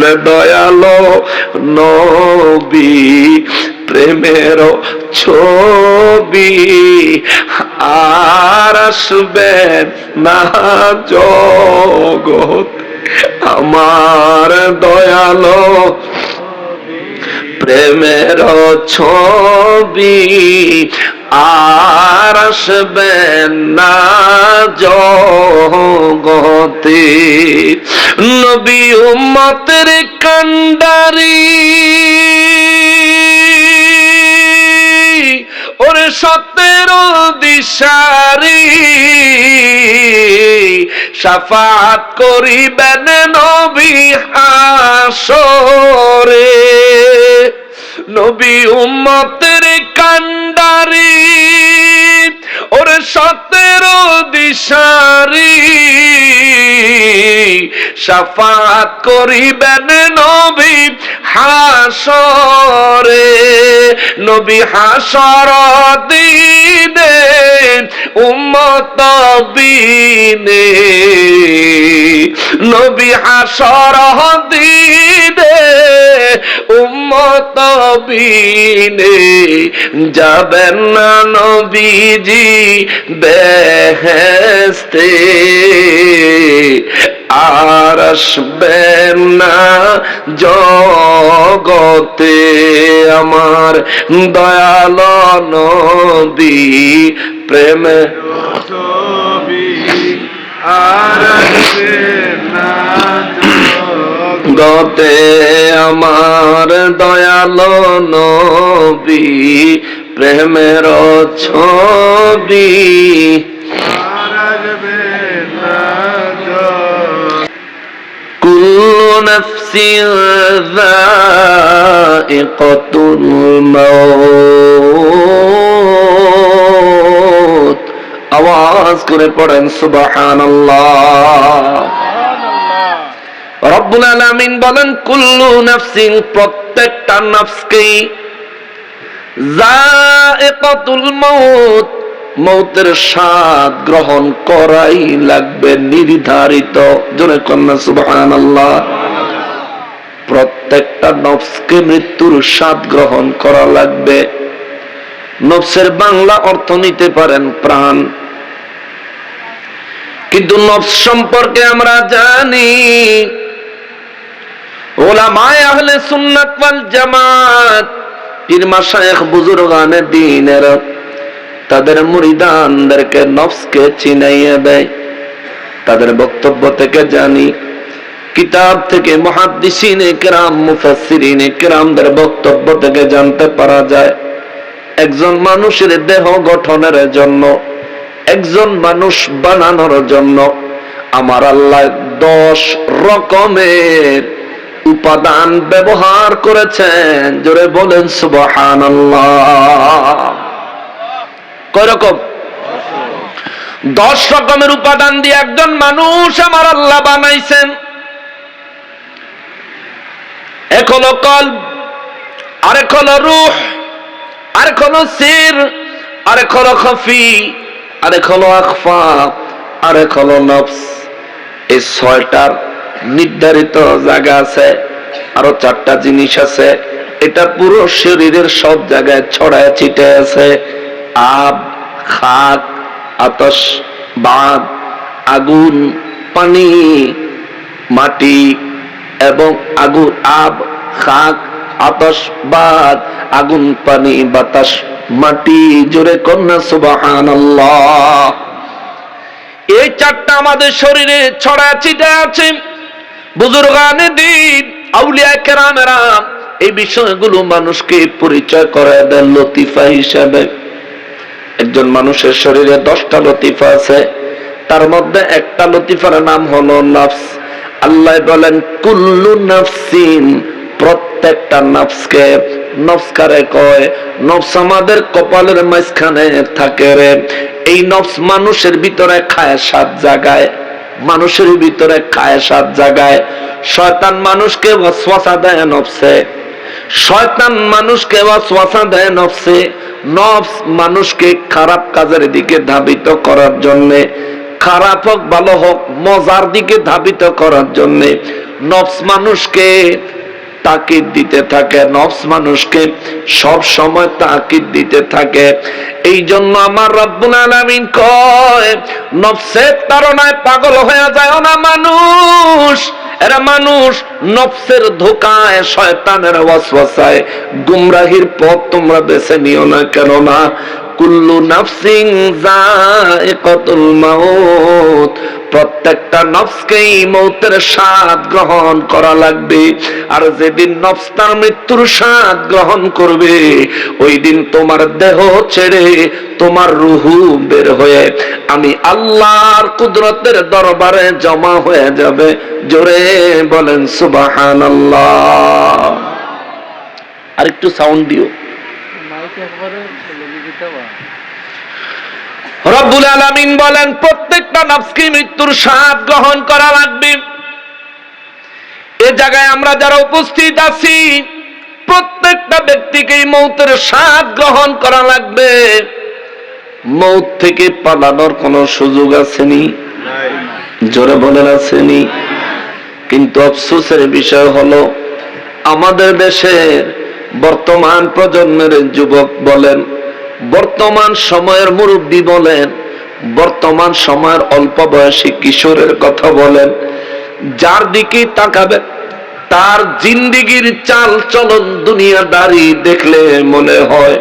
বলে দয়ালো নবী প্রেমের ছবি আর আসবেন না জগৎ আমার দয়ালো প্রেমের ছবি আর আসবেন না জগতে নবী উম্মতের কান্ডারি ওরে সত্যের দিশারি শাফাত করিবেন নবী হাসরে নবী উম্মতের কান্ডারি ওরে সত্যের দিশারি শাফাত করিবেন নবী হাসরে নবী হাসর দিনে উম্মত বিনে নবী হাসর দিনে উম্মত বিনে যাবেন না নবীজি বেহেশতে আর আসবেন না জগতে আমার দয়াল নবী প্রেমে আর আসবেন না জগতে আমার দয়াল নবী প্রেমের ছবি কুল্লু নাফসিন যায়িকাতুল মাউত আওয়াজ করে পড়েন সুবহানাল্লাহ রব্বুল আলামিন বলেন কুল্লু নাফসিন প্রত্যেকটা নফসকেই যায়িকাতুল মাউত মৌতের স্বাদ গ্রহণ করাই লাগবে নির্ধারিত জোরে কন্যা সুবহানাল্লাহ প্রত্যেকটা নফসকে মৃত্যুর স্বাদ গ্রহণ করা লাগবে নফসের বাংলা অর্থ নিতে পারেন প্রাণ কিন্তু নফস সম্পর্কে আমরা জানি উলামায়ে আহলে সুন্নাত ওয়াল জামাত পীর মাশায়েখ বুজুর্গানে দ্বীনের তাদের মুরিদানদেরকে নফসকে চিনাইয়া দেয় তাদের বক্তব্য থেকে জানি কিতাব থেকে মুহাদ্দিসিনে কেরাম মুফাসসিরিনে কেরামদের বক্তব্য থেকে জানতে পারা যায় একজন মানুষের দেহ গঠনের জন্য একজন মানুষ বানানোর জন্য আমার আল্লাহ 10 রকমের উপাদান ব্যবহার করেছেন জোরে বলেন সুবহানাল্লাহ কয় রকম 10 রকমের উপাদান দিয়ে একজন মানুষ আমার আল্লাহ বানাইছেন এক হলো কলব আরেক হলো রূহ আরেক হলো সির আরেক হলো খফি আরেক হলো আখফা আরেক হলো নফস এই 6টার নির্ধারিত জায়গা আছে আরো 4টা জিনিস আছে এটা পুরো শরীরের সব জায়গায় ছড়ায় ছিটায় আছে আব খাক আতশ বাদ আগুন পানি মাটি এবং আগুন আব খাক আতশ বাদ আগুন পানি বাতাস মাটি জোরে কন্যা সুবহানাল্লাহ এই 4টা আমাদের শরীরে ছড়ায় ছিটায় আছে বুজুর্গানে দ্বীন আউলিয়া কেরামেরা এই বিষয়গুলো মানুষকে পরিচয় করায় দেন লতিফা হিসাবে একজন মানুষের শরীরে 10টা লতিফা আছে তার মধ্যে একটা লতিফার নাম হলো নফস আল্লাহ বলেন কুল্লু নাফসিন প্রত্যেকটা নফসকে নফস কারে কয় নফস আমাদের কপালের মাঝখানে থাকে রে এই নফস মানুষের ভিতরে খায় 7 জায়গায় মানুষের ভিতরে খায় 7 জায়গায় শয়তান মানুষকে ওয়াসওয়াসা দেয় নফসে শয়তান মানুষকে ওয়াসওয়াসা দেয় নফসে নফস মানুষকে খারাপ কাজের দিকে ধাবিত করার জন্য খারাপ হোক ভালো হোক মজার দিকে ধাবিত করার জন্য নফস মানুষকে তাকিদ দিতে থাকে, নফস মানুষকে সব সময় তাকিদ দিতে থাকে। এই জন্য আমার রব্বুল আলামিন কয়, নফসের তাড়নায় পাগল হয়ে যায় না মানুষ। এরা মানুষ নফসের ধোকায়, শয়তানের ওয়াসওয়াসায় গুমরাহির পথ তোমরা বেছে নিও না। কেন না, কুল্লু নাফসিন যায়িকাতুল মাউত, প্রত্যেকটা নফসকেই মৌতের স্বাদ গ্রহণ করা লাগবে। আর যেদিন নফস তার মৃত্যুর স্বাদ গ্রহণ করবে, ওই দিন তোমার দেহ ছেড়ে তোমার রুহু বের হয়ে আমি আল্লাহর কুদরতের দরবারে জমা হয়ে যাবে। জোরে বলেন সুবহানাল্লাহ। আর একটু সাউন্ড দিও। রব্বুল আলামিন বলেন, প্রত্যেকটা নফসকে মৃত্যুর স্বাদ গ্রহণ করা লাগবে। এই জায়গায় আমরা যারা উপস্থিত আছি, প্রত্যেকটা ব্যক্তিকে মৌতের স্বাদ গ্রহণ করা লাগবে। মৌত থেকে পালানোর কোনো সুযোগ আসেনি? জোরে বলেন আসেনি? কিন্তু আফসোসের বিষয় হলো, আমাদের দেশের বর্তমান প্রজন্মের যুবক বলেন, বর্তমান সময়ের মুরব্বী বলেন, বর্তমান সময়ের অল্প বয়সী কিশোরের কথা বলেন, যার দিকে তাকাবে তার জিন্দিগির চাল চলন দুনিয়াদারি দেখলে মনে হয়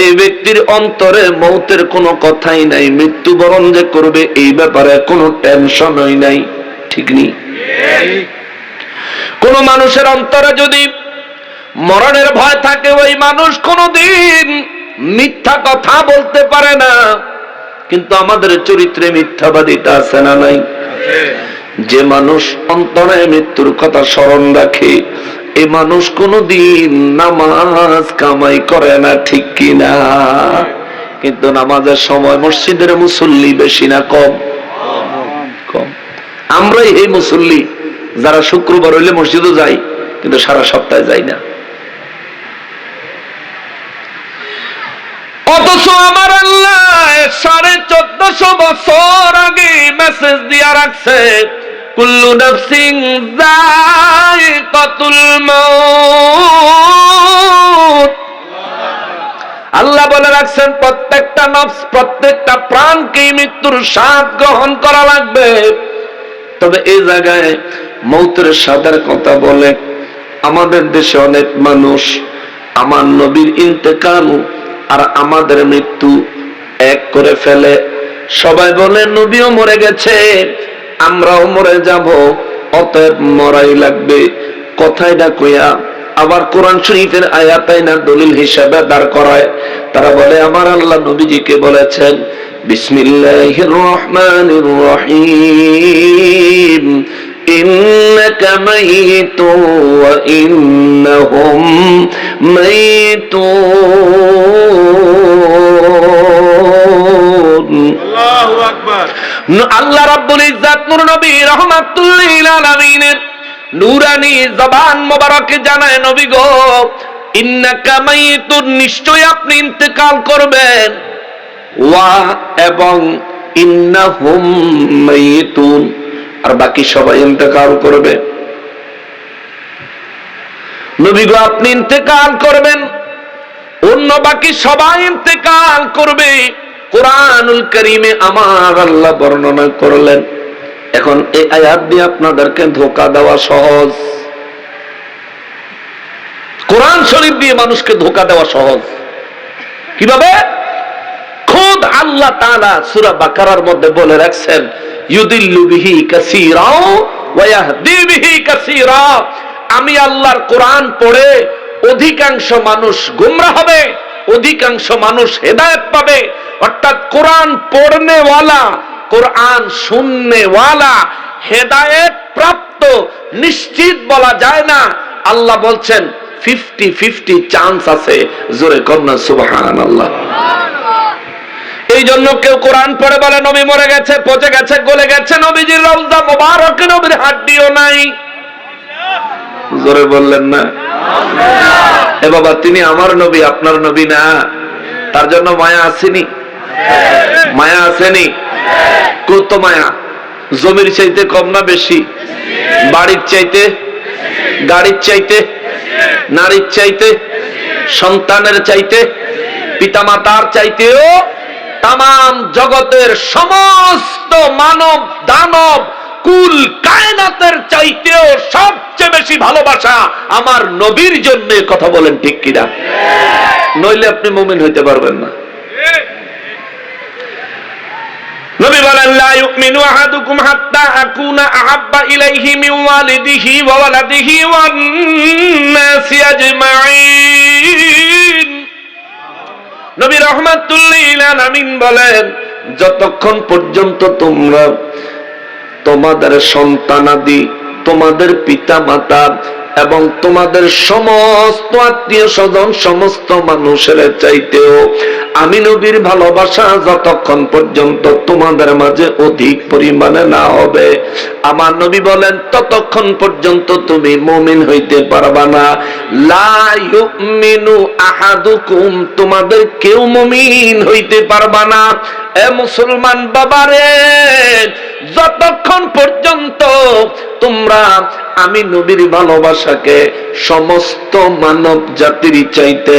এই ব্যক্তির অন্তরে মৌতের কোনো কথাই নাই, মৃত্যুবরণ যে করবে এই ব্যাপারে কোনো টেনশনই নাই। ঠিক নেই? কোন মানুষের অন্তরে যদি মরণের ভয় থাকে, ওই মানুষ কোনদিন মিথ্যা কথা বলতে পারে না। কিন্তু আমাদের চরিত্রে মিথ্যাবাদিতা আছে না নাই? যে মানুষ অন্তরে মৃত্যুর কথা স্মরণ রাখে, এই মানুষ কোনদিন নামাজ কামাই করে না। ঠিক কিনা? কিন্তু নামাজের সময় মসজিদের মুসল্লি বেশি না কম? কম। আমরাই এই মুসল্লি যারা শুক্রবার হইলে মসজিদও যাই, কিন্তু সারা সপ্তাহে যাই না। অথচ আমার আল্লাহ 1450 বছর আগে মেসেজ দিয়া রাখছে, কুল্লু নাফসিন যায়িকাতুল মাউত। আল্লাহ বলে রাখছেন, প্রত্যেকটা নফস, প্রত্যেকটা প্রাণকে মৃত্যুর স্বাদ গ্রহণ করা লাগবে। তবে এই জায়গায় মৌতের স্বাদের কথা বলে আমাদের দেশে অনেক মানুষ আমার নবীর ইন্তেকাল আর আমাদের মৃত্যু এক করে ফেলে। সবাই বলে নবীও মরে গেছে, আমরাও মরে যাব, অতএব মরাই লাগবে। কথাইটা কইয়া আবার কোরআন শরীফের আয়াতাই না দলিল হিসাবে দাঁড় করায়। তারা বলে আমার আল্লাহ নবীজিকে বলেছেন, বিসমিল্লাহির রহমানির রহিম, ইন্নাকা মাইতুন ওয়া ইন্নাহুম মাইতুন। আল্লাহু আকবার। আল্লাহ রাব্বুল ইজ্জত নূর নবী রাহমাতুল লিল আলামিনের নূরানি জবান মোবারকে জানায়, নবী গো, ইন্নাকা মাইতুন, নিশ্চয় আপনি ইন্তেকাল করবেন, ওয়া এবং ইন্নাহুম মাইতুন, আর বাকি সবাই ইন্তেকাল করবে। নবী গো, আপনি ইন্তেকাল করবেন, অন্য বাকি সবাই ইন্তেকাল করবে। কুরআনুল কারীমে আমার আল্লাহ বর্ণনা করলেন। এখন এই আয়াত দিয়ে আপনাদেরকে ধোঁকা দেওয়া সহজ, কোরআন শরীফ দিয়ে মানুষকে ধোঁকা দেওয়া সহজ। কিভাবে? খুদ আল্লাহ তাআলা সূরা বাকারার মধ্যে বলে রাখছেন, ইউদিল্লু বিহি কাসীরা ওয়া ইয়াহদি বিহি কাসীরা। আমি আল্লাহর কোরআন পড়ে অধিকাংশ মানুষ গোমরাহ হবে, অধিকাংশ মানুষ হেদায়েত পাবে। অর্থাৎ কোরআন পড়নেওয়ালা, কোরআন শুননেওয়ালা হেদায়েত প্রাপ্ত নিশ্চিত বলা যায় না। আল্লাহ বলছেন 50-50 চান্স আছে। জোরে কন্যা সুবহানাল্লাহ। এই জন্য কেউ কোরআন পড়ে বলে নবী মরে গেছে, পচে গেছে, গলে গেছে, নবীজির রওজা মোবারকে নবীর হাড্ডিও নাই। জোরে বললেন না? এ বাবা, তিনি আমার নবী, আপনার নবী না। তার জন্য মায়া আসেনি? মায়া আসেনি? কত মায়া? জমির চাইতে কম না বেশি? বাড়ির চাইতে, গাড়ির চাইতে, নারীর চাইতে, সন্তানের চাইতে, পিতামাতার চাইতেও তাম জগতের সমস্ত মানব দানব কুল কায়নাতের চাইতেও সবচেয়ে বেশি ভালোবাসা আমার নবীর জন্য। কথা বলেন ঠিক কিনা? নইলে আপনি মুমিন হইতে পারবেন না। নবী বলেন লা ইউমিনু আহাদুকুম হাত্তা আকুনা আহাব্বা ইলাইহি মিন ওয়ালিদিহি ওয়া ওয়ালাদিহি ওয়ান নাসি আজমাইন। নবী রাহমাতুল লিল আলামিন বলেন, যতক্ষণ পর্যন্ত তোমরা তোমাদের সন্তানাদি, তোমাদের পিতামাতা এবং তোমাদের সমস্ত আত্মীয় স্বজন, সমস্ত মানুষের চাইতেও আমি নবীর ভালোবাসা যতক্ষণ পর্যন্ত তোমাদের মাঝে অধিক পরিমাণে না হবে, আমার নবী বলেন ততক্ষণ পর্যন্ত তুমি মুমিন হইতে পারবা না। লা ইউমিনু আহাদুকুম, তোমাদের কেউ মুমিন হইতে পারবা না। এ মুসলমান বাবারে, যতক্ষণ পর্যন্ত তোমরা আমি নবীর ভালোবাসাকে সমস্ত মানব জাতির চাইতে,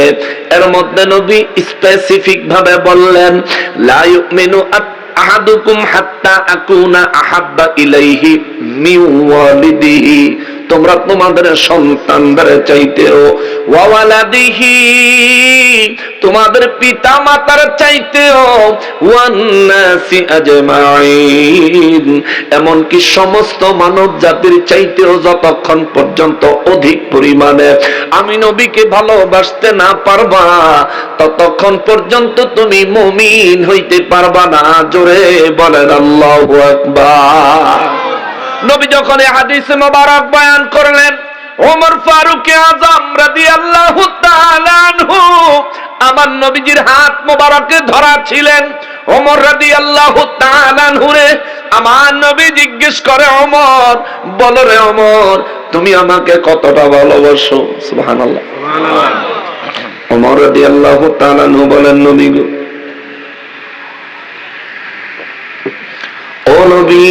এর মধ্যে নবী স্পেসিফিক ভাবে বললেন লা ইউমিনু আহাদুকুম হাত্তা আকুনা আহাব্বা ইলাইহি মিন ওয়ালিদিহি, তোমরা তোমাদের সন্তানদের চাইতেও, ওয়া ওয়ালাদিহি, তোমাদের পিতা মাতার চাইতেও, ওয়ান নাসি আজমাইন, এমনকি সমস্ত মানব জাতির চাইতেও যতক্ষণ পর্যন্ত অধিক পরিমাণে আমি নবীকে ভালোবাসতে না পারবা, ততক্ষণ পর্যন্ত তুমি মুমিন হইতে পারবা না। জোরে বলেন আল্লাহু আকবার। নবী যখন এই হাদিস মোবারক বয়ান করলেন, ওমর ফারুক আযম রাদিয়াল্লাহু তাআলা আনহু আমার নবীজির হাত মোবারকে ধরা ছিলেন। ওমর রাদিয়াল্লাহু তাআলা আনহু রে আমার নবী জিজ্ঞেস করে, ওমর বলো রে ওমর, তুমি আমাকে কতটা ভালোবাসো? সুবহানাল্লাহ। ওমর রাদিয়াল্লাহু তাআলা আনহু বলেন, নবী গো, ও নবী,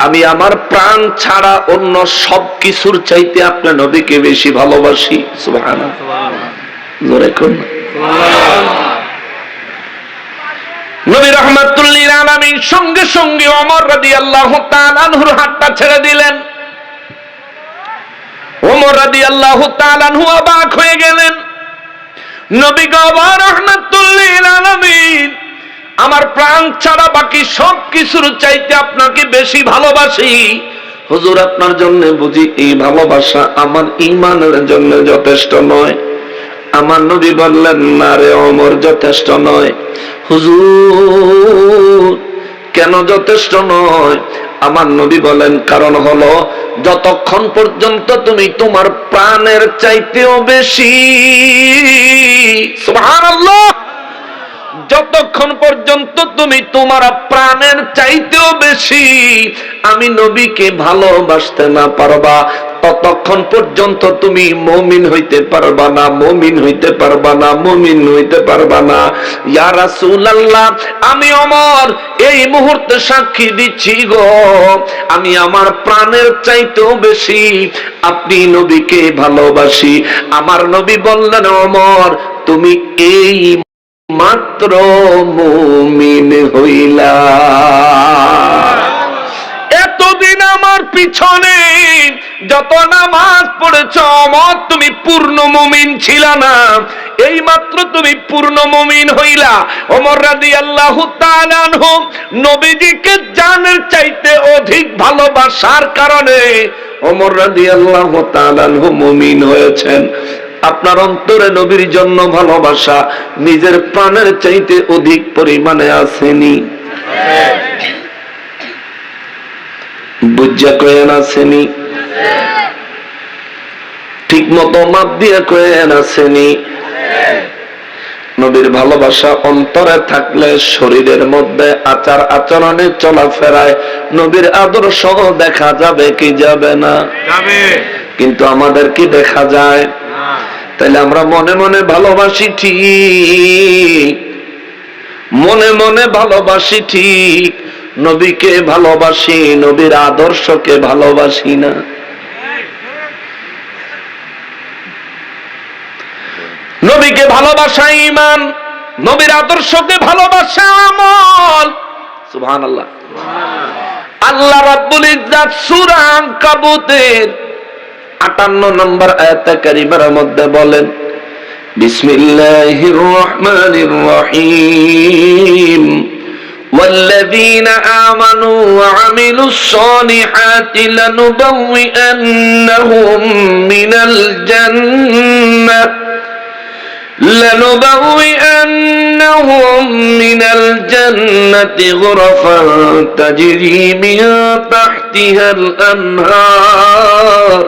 আমি আমার প্রাণ ছাড়া অন্য সব কিছুর চাইতে আপনার নবীকে বেশি ভালোবাসি। সুবহানাল্লাহ। জোরে কোন নবী রাহমাতুল লিল আলামিন সঙ্গে সঙ্গে ওমর রাদিয়াল্লাহু তাআলা আনহুর হাতটা ছেড়ে দিলেন। ওমর রাদিয়াল্লাহু তাআলা আনহু অবাক হয়ে গেলেন। নবী গো রাহমাতুল লিল আলামিন, আমার প্রাণ ছাড়া বাকি সব কিছুর চাইতে আপনাকে বেশি ভালোবাসি। হুজুর, আপনার জন্য বুঝি এই ভালোবাসা আমার ঈমানের জন্য যথেষ্ট নয়? আমার নবী বললেন, না রে ওমর, যথেষ্ট নয়। হুজুর, কেন যথেষ্ট নয়? আমার নবী বলেন, কারণ হলো যতক্ষণ পর্যন্ত তুমি তোমার প্রাণের চাইতেও বেশি, সুবহানাল্লাহ, যতক্ষণ পর্যন্ত তুমি তোমার প্রাণের চাইতেও বেশি আমি নবীকে ভালোবাসতে না পারবা, ততক্ষণ পর্যন্ত তুমি মুমিন হইতে পারবা না, মুমিন হইতে পারবা না, মুমিন হইতে পারবা না। ইয়া রাসূলুল্লাহ, আমি ওমর এই মুহূর্তে সাক্ষী দিচ্ছি গো, আমি আমার প্রাণের চাইতেও বেশি আপনি নবীকে ভালোবাসি। আমার নবী বললেন, ওমর তুমি এই মাত্র মুমিন হইলা। এতদিন আমার পিছনে যত নামাজ পড়েছ ওমর, তুমি পূর্ণ মুমিন ছিল না, এই মাত্র তুমি পূর্ণ মুমিন হইলা। ওমর রাদিয়াল্লাহু তাআলা আনহু নবীজিকে জানের চাইতে অধিক ভালোবাসার কারণে ওমর রাদিয়াল্লাহু তাআলা আনহু মুমিন হয়েছেন। আপনার অন্তরে নবীর জন্য ভালোবাসা নিজের প্রাণের চাইতে অধিক পরিমাণে আসেনি? বুঝা কয়েন আসেনি? ঠিক মতো মাপ দিয়ে কয়েন আসেনি? নবীর ভালোবাসা অন্তরে থাকলে শরীরের মধ্যে আচার আচরণে চলাফেরায় নবীর আদর্শ দেখা যাবে কি যাবে না? যাবে। কিন্তু আমাদের কি দেখা যায়? তাহলে আমরা মনে মনে ভালোবাসি ঠিক, মনে মনে ভালোবাসি ঠিক, নবীকে ভালোবাসি, নবীর আদর্শকে ভালোবাসি না। নবীকে ভালোবাসা ঈমান, নবীর আদর্শকে ভালোবাসা আমল। সুবহানাল্লাহ। আল্লাহ রাব্বুল ইজ্জাত সূরা আনকাবুতের 58 নম্বর আয়াতে কারিমার মধ্যে বলেন, বিসমিল্লাহির রহমানির রহিম, والذين آمنوا وعملوا الصالحات لنبوئنهم من الجنة غرفا تجري من تحتها الأنهار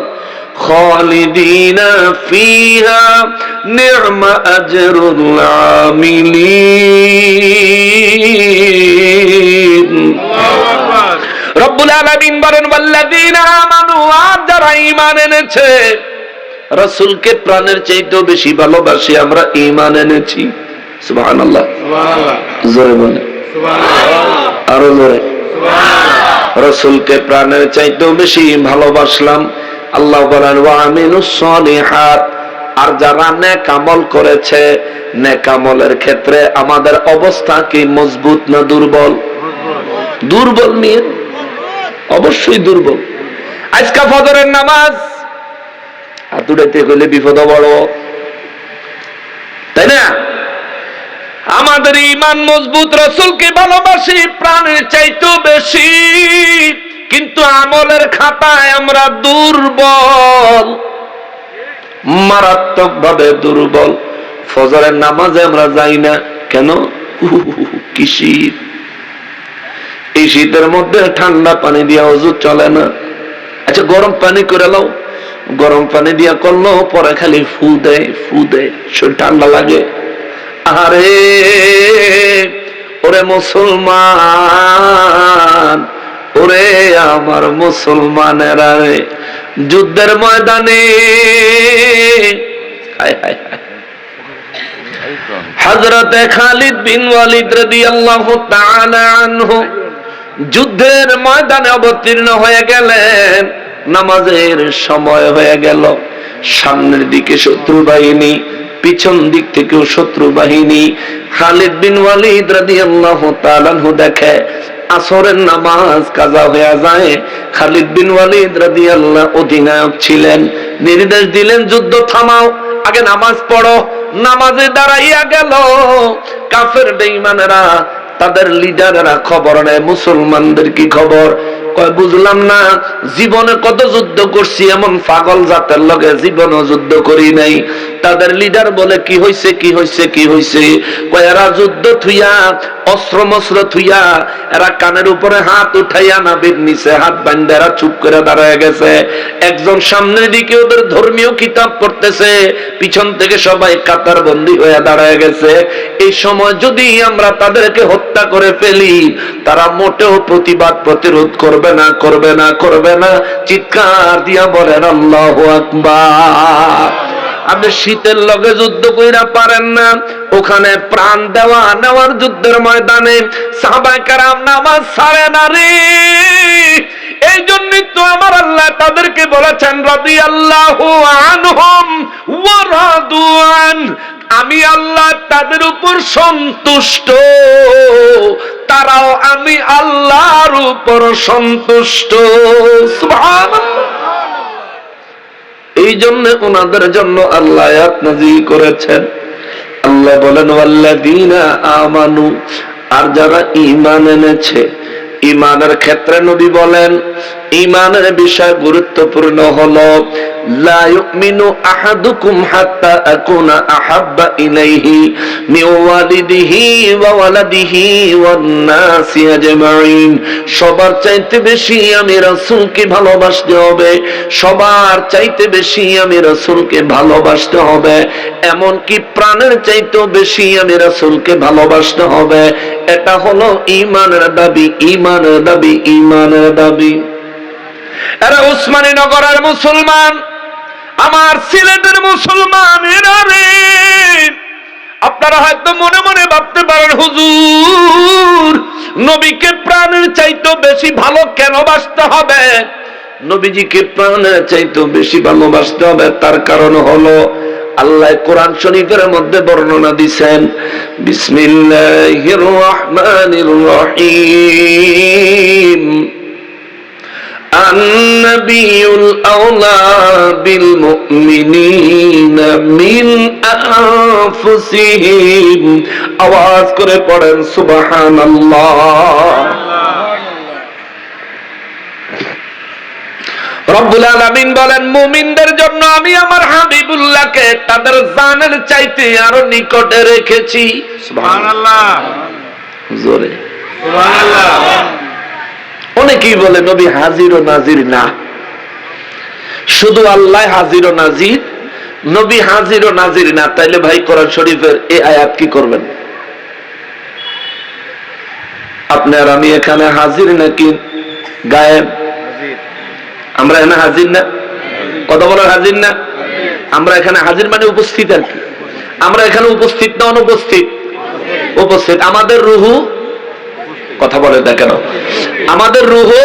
خالدين فيها نعم أجر العاملين। রব্বুল আলামিন বলেন, ওয়াল্লাযীনা আমানু, আর যারা ঈমান এনেছে, রাসূলকে প্রাণের চাইতেও বেশি ভালোবাসি, আমরা ঈমান এনেছি। সুবহানাল্লাহ, সুবহানাল্লাহ, জোরে বলেন সুবহানাল্লাহ, আরো জোরে সুবহানাল্লাহ। রাসূলকে প্রাণের চাইতেও বেশি ভালোবাসলাম। আল্লাহ বলেন, ওয়া আমিলুস সালিহাত, আর যারা নেক আমল করেছে, নেক আমলের ক্ষেত্রে আমাদের অবস্থা কি মজবুত না দুর্বল? দুর্বল নিয়ে অবশ্যই দুর্বল। আজকে ফজরের নামাজ হাতুড়াইতে গেলে বিপদ বড়, তাই না? আমাদের ঈমান মজবুত, রাসূলকে ভালোবাসি প্রাণের চাইতেও বেশি, কিন্তু আমলের খাতায় আমরা দুর্বল, মারাত্মক ভাবে দুর্বল। ফজরের নামাজে আমরা যাই না কেন? কি শীত! এই শীতের মধ্যে ঠান্ডা পানি দিয়া ওযু চলে না। আচ্ছা, গরম পানি করে লাও, গরম পানি দিয়া করলো, পরে খালি ফু দেয়, শরীর ঠান্ডা লাগে। আরে ওরে মুসলমান, ওরে আমার মুসলমানেরা, যুদ্ধের ময়দানে হযরতে খালিদ বিন ওয়ালিদ রাদিয়াল্লাহু তাআলা আনহু যুদ্ধের ময়দানে অবতীর্ণ হয়ে গেলেন। নামাজের সময় হয়ে গেল, সামনের দিকে শত্রু বাহিনী, পিছন দিক থেকেও শত্রু বাহিনী। খালিদ বিন ওয়ালিদ রাদিয়াল্লাহু তাআলা আনহু দেখে আসরের নামাজ কাজা হয়ে যায়। খালিদ বিন ওয়ালিদ রাদিয়াল্লাহু অধিনায়ক ছিলেন, নির্দেশ দিলেন, যুদ্ধ থামাও, আগে নামাজ পড়ো। নামাজে দাঁড়াইয়া গেল। কাফের বেঈমানেরা, তাদের লিডারেরা খবর নেয়, মুসলমানদের কি খবর? কয়, বুঝলাম না, জীবনে কত যুদ্ধ করছি, এমন পাগল জাতের লগে জীবনও যুদ্ধ করি নাই। তাদের লিডার বলে, কি হইছে, কি হইছে, কি হইছে? কয়, এরা যুদ্ধ থুইয়া, অস্ত্র মস্ত্র থুইয়া, এরা কানের উপরে হাত উঠাইয়া নাবির নিচে হাত বান্ধা এরা চুপ করে দাঁড়ায় গেছে। একজন সামনের দিকে ওদের ধর্মীয় কিতাব পড়তেছে, পিছন থেকে সবাই কাতার বন্দী হয়ে দাঁড়ায় গেছে। এই সময় যদি আমরা তাদেরকে হত্যা করে ফেলি, তারা মোটেও প্রতিবাদ প্রতিরোধ করবে না, করবে না, করবে না। চিৎকার দিয়া বলেন আল্লাহু আকবার। আপনি শীতের লগে যুদ্ধ কইরা পারেন না, ওখানে প্রাণ দেওয়া নেওয়ার যুদ্ধের ময়দানে সাহাবায়ে কেরাম নামাজ ছাড়ে না রে। এই জন্যই তো আমার আল্লাহ তাদেরকে বলেছেন, রাদিয়াল্লাহু আনহুম ওয়া রাদু আন, আমি আল্লাহ তাদের উপর সন্তুষ্ট, তারাও আমি আল্লাহর উপর সন্তুষ্ট। সুবহানাল্লাহ। এই জন্য ওনাদের জন্য আল্লাহ আয়াত নাযিল করেছেন। আল্লাহ বলেন, ওয়াল্লাযীনা আমানু, আর যারা ঈমান এনেছে। ঈমানের ক্ষেত্রে নবী বলেন, ঈমানের বিষয় গুরুত্বপূর্ণ হলো, লা ইউমিনু আহাদুকুম হাত্তা আকুনা আহাব্বা ইলাইহি মিন ওয়ালিদিহি ওয়া ওয়ালাদিহি ওয়ান নাসি আজমাইন। সবার চাইতে বেশি আমি রাসূলকে ভালোবাসতে হবে, সবার চাইতে বেশি আমি রাসূলকে ভালোবাসতে হবে, এমন কি প্রাণের চাইতেও বেশি আমি রাসূলকে ভালোবাসতে হবে। এটা হলো ঈমানের দাবি, ঈমানের দাবি, ঈমানের দাবি। এরা উসমানী নগরের মুসলমান, আমার সিলেটের মুসলমান, এরা রে আপনারা হয়তো মনে মনে ভাবতে পারেন, হুজুর নবীকে প্রাণের চাইতে বেশি ভালো কেন বাসতে হবে? নবীজিকে প্রাণের চাইতে বেশি ভালোবাসতে হবে, তার কারণ হলো আল্লাহ কোরআন শরীফের মধ্যে বর্ণনা দিয়েছেন, বিসমিল্লাহির রহমানির রহিম, আন-নাবিয়ুল আওলা বিল মুমিনিনা মিন আনফুসিহিম। আওয়াজ করে পড়েন সুবহানাল্লাহ। রব্বুল আলামিন বলেন, মুমিনদের জন্য আমি আমার হাবিবুল্লাহকে তাদের জানের চাইতে আরো নিকটে রেখেছি। সুবহানাল্লাহ, জোরে সুবহানাল্লাহ। অনেকেই বলে নবী হাজির ও নাজির না, শুধু আল্লাহ হাজির ও নাজির, নবী হাজির ও নাজির না। তাইলে ভাই কোরআন শরীফের এই আয়াত কি করবেন? আপনি আর আমি এখানে হাজির নাকি গায়েব? আমরা এখানে হাজির না, কত বড় হাজির না? আমরা এখানে হাজির মানে উপস্থিত আর কি। আমরা এখানে উপস্থিত না অনুপস্থিত? উপস্থিত। আমাদের রুহু, কথা বলে দেখেন, আমাদের রুহু,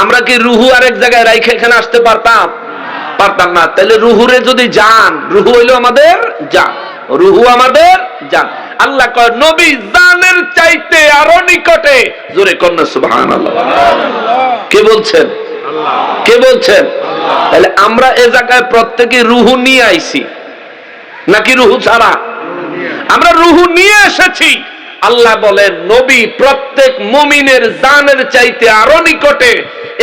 আমরা কি রুহু আরেক জায়গায় রাইখে এখানে আসতে পারতাম? পারতাম না। তাহলে রুহুরে যদি জান, রুহু হইলো আমাদের জান, রুহু আমাদের জান। আল্লাহ কয় নবী জানের চাইতে আরো নিকটে। জোরে কন্যা সুবহানাল্লাহ। কে বলছেন? কে বলছেন? তাহলে আমরা এ জায়গায় প্রত্যেকে রুহু নিয়ে আইছি নাকি রুহু ছাড়া? আমরা রুহু নিয়ে এসেছি। আল্লাহ বলেন নবী প্রত্যেক মুমিনের জানের চাইতে আরো নিকটে।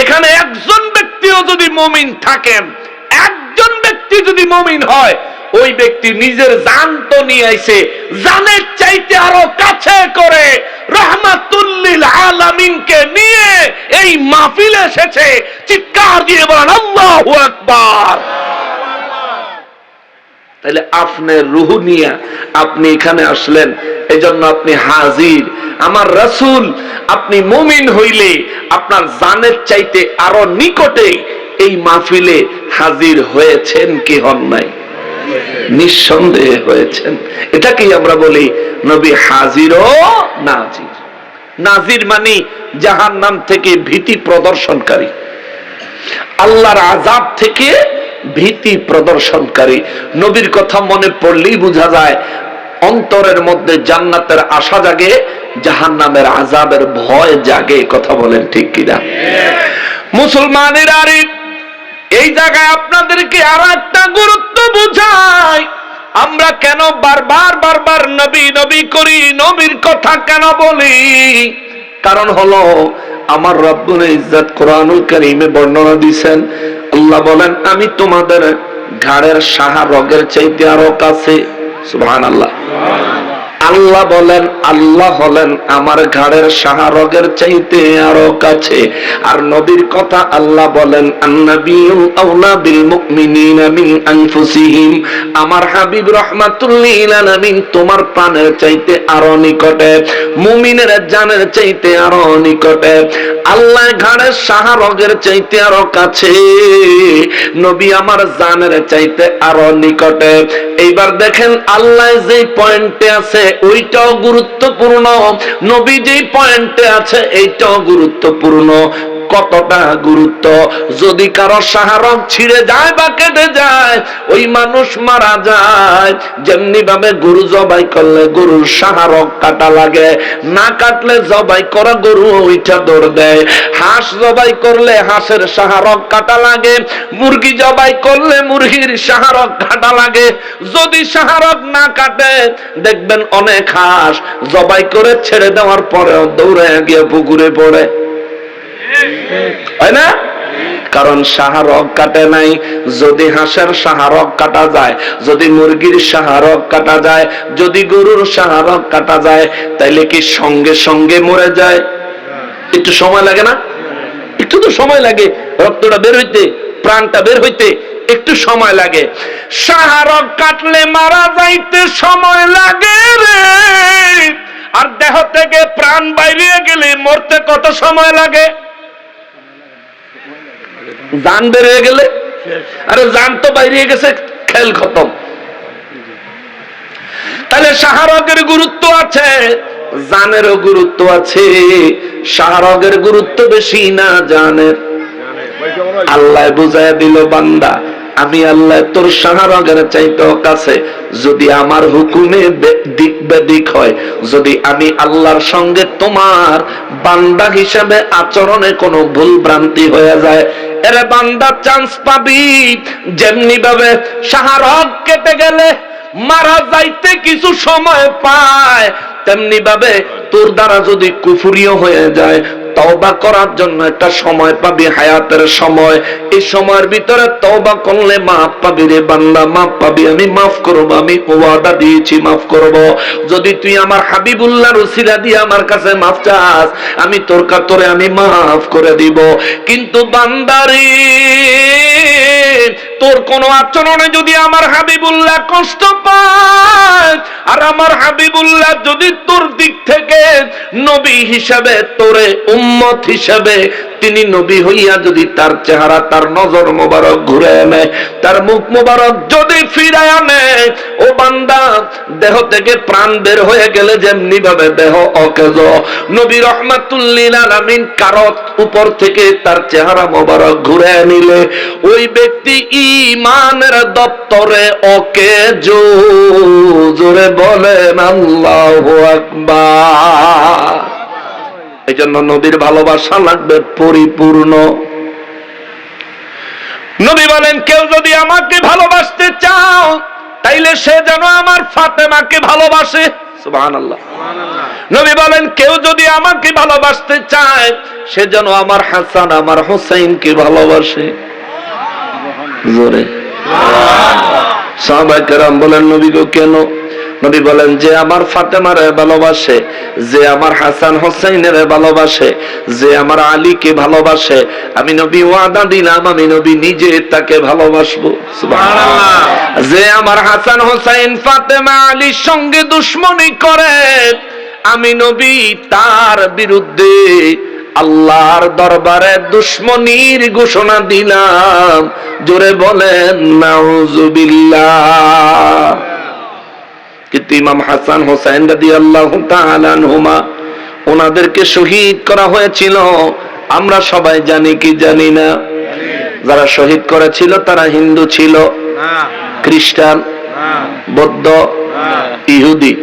এখানে একজন ব্যক্তিও যদি মুমিন থাকেন, একজন ব্যক্তি যদি মুমিন হয়, ওই ব্যক্তি নিজের জান তো নিয়ে আইছে, জানের চাইতে আরো কাছে করে রাহমাতুল লিল আলামিনকে নিয়ে এই মাহফিলে এসেছে। চিৎকার দিয়ে বলেন আল্লাহু আকবার। তাহলে আপনার রুহু নিয়ে আপনি এখানে আসলেন, এজন্য আপনি হাজির। আমার রাসূল আপনি মুমিন হইলে আপনার জানের চাইতে আরো নিকটে এই মাহফিলে হাজির হয়েছেন কি হন নাই? নিঃসন্দেহে হয়েছেন। এটাকেই আমরা বলি নবী হাজির ও নাজির। নাজির মানে জাহান্নাম থেকে ভীতি প্রদর্শনকারী, আল্লাহর আযাব থেকে ভীতি প্রদর্শনকারী। নবীর কথা মনে পড়লেই বোঝা যায় অন্তরের মধ্যে জান্নাতের আশা জাগে, জাহান্নামের আযাবের ভয় জাগে। কথা বলেন ঠিক কিনা? মুসলমানের আরে এই জায়গায় আপনাদেরকে আর একটা গুরুত্ব বুঝাই, আমরা কেন বারবার বারবার নবী নবী করি, নবীর কথা কেন বলি? কারণ হলো আমার রব্বুল ইজ্জত কোরআনুল কারীমে বর্ণনা দিয়েছেন। আল্লাহ বলেন আমি তোমাদের ঘাড়ের সাহা রগের চাইতে আরো কাছে। সুবহানাল্লাহ। আল্লাহ বলেন, আল্লাহ হলেন আমার ঘাড়ের সাহা রগের চাইতে আরো কাছে। আর নবীর কথা আল্লাহ বলেন আন-নাবিয়্যু আওলা বিল মুমিনিনা মিন আনফুসিহিম, আমার হাবিব রাহমাতুল লিল আলামিন তোমার প্রাণের চাইতে আরো নিকটে, মুমিনের জানের চাইতে আরো নিকটে। আল্লাহ ঘাড়ের সাহা রগের চাইতে আরো কাছে, নবী আমার জানের চাইতে আরো নিকটে। এইবার দেখেন আল্লাহ যে পয়েন্টে আছে ওইটাও গুরুত্বপূর্ণ, নবী যে পয়েন্টে আছে এইটাও গুরুত্বপূর্ণ। কতটা গুরুত্ব! যদি কারো সাহারক ছিঁড়ে যায় বা কেটে যায়, ওই মানুষ মারা যায়। যেমনি ভাবে গরু জবাই করলে গরুর সাহারক কাটা লাগে, না কাটলে জবাই করা গরু ওইটা দৌড় দেয়। হাঁস জবাই করলে হাঁসের সাহারক কাটা লাগে, মুরগি জবাই করলে মুরগির সাহারক কাটা লাগে। যদি সাহারক না কাটে দেখবেন অনেক হাঁস জবাই করে ছেড়ে দেওয়ার পরেও দৌড়ে গিয়ে পুকুরে পড়ে, হয় না? কারণ সাহারক কাটে নাই। যদি হাঁসের সাহারক কাটা যায়, যদি মুরগির সাহারক কাটা যায়, যদি গরুর সাহারক কাটা যায়, তাইলে কি সঙ্গে সঙ্গে মরে যায়? একটু সময় লাগে না? একটু তো সময় লাগে, রক্তটা বের হইতে, প্রাণটা বের হইতে একটু সময় লাগে। সাহারক কাটলে মারা যাইতে সময় লাগে রে, আর দেহ থেকে প্রাণ বাইরে গেলে মরতে কত সময় লাগে? জান বের হয়ে গেলে, আরে জান তো বাইরে গেছে, খেল খতম। তাহলে শাহরগের গুরুত্ব আছে, জানেরও গুরুত্ব আছে। শাহরগের গুরুত্ব বেশি না জানের? আল্লাহ বুঝায় দিল, বান্দা আমি আল্লাহ তোর শাহরগের চাইতেও কাছে। যদি আমার হুকুমে দিক বেদিক হয়, যদি আমি আল্লাহর সঙ্গে তোমার বান্দা হিসাবে আচরণে কোনো ভুল ভ্রান্তি হয়ে যায়, এরে বান্দা চান্স পাবি। যেমনি ভাবে শাহরগ কেটে গেলে মারা যাইতে কিছু সময় পায়, তেমনি ভাবে তোর দ্বারা যদি কুফরিও হয়ে যায়, তওবা করার জন্য একটা সময় পাবি, হায়াতের সময়। এই সময়ের ভিতরে তওবা করলে মাফ পাবি রে বান্দা, মাফ পাবি। আমি মাফ করব, আমি ওয়াদা দিয়েছি মাফ করব। যদি তুই আমার হাবিবুল্লাহর উসিলা দিয়ে আমার কাছে মাফ চাস, আমি তোরে আমি মাফ করে দিব। কিন্তু বান্দারে, তোর কোন আচরণে যদি আমার হাবিবুল্লাহ কষ্ট পায়, আর আমার হাবিবুল্লাহ যদি তোর দিক থেকে নবী হিসাবে, তোরে উম্মত হিসাবে, তিনি নবী হইয়া যদি তার চেহারা, তার নজর মোবারক ঘুরে আনে, তার মুখ মোবারক যদি ফিরায় আনে, ও বান্দা, দেহ থেকে প্রাণ বের হয়ে গেলে যেমনি ভাবে দেহ অকেজ, নবী রহমাতুল্লিল আলামিন কারো উপর থেকে তার চেহারা মোবারক ঘুরে নিলে, ওই ব্যক্তি ঈমানের দপ্তরে অকেজ। জোরে বলেন আল্লাহু আকবার। এই জন্য নবীর ভালোবাসা লাগবে পরিপূর্ণ। নবী বলেন, কেউ যদি আমাকে ভালোবাসতে চাও, তাইলে সে যেন আমার ফাতেমাকে ভালোবাসে। সুবহানাল্লাহ। নবী বলেন, কেউ যদি আমাকে ভালোবাসতে চায়, সে যেন আমার হাসান, আমার হুসাইনকে ভালোবাসে। জোরে সাহাবায়ে কেরাম বলেন, নবী গো কেন? নবী বলেন, যে আমার ফাতেমারে ভালোবাসে, যে আমার হাসান হোসেইনের ভালোবাসে, যে আমার আলীকে ভালোবাসে, আমি নবী ওয়াদা দিলাম আমি নবী নিজে তাকে ভালোবাসবো। সুবহানাল্লাহ। যে আমার হাসান হোসেইন ফাতেমা আলীর সঙ্গে দুশমনি করে, আমি নবী তার বিরুদ্ধে আল্লাহর দরবারে দুশমনির ঘোষণা দিলাম। জোরে বলেন নাউজুবিল্লাহ। কিন্তু ইমাম হাসান হোসেন রাদিয়াল্লাহু তাআলা আনহুমা, ওনাদেরকে শহীদ করা হয়েছিল। আমরা সবাই জানি কি জানি না? যারা শহীদ করেছিল তারা হিন্দু ছিল, খ্রিস্টান, বৌদ্ধ, ইহুদি,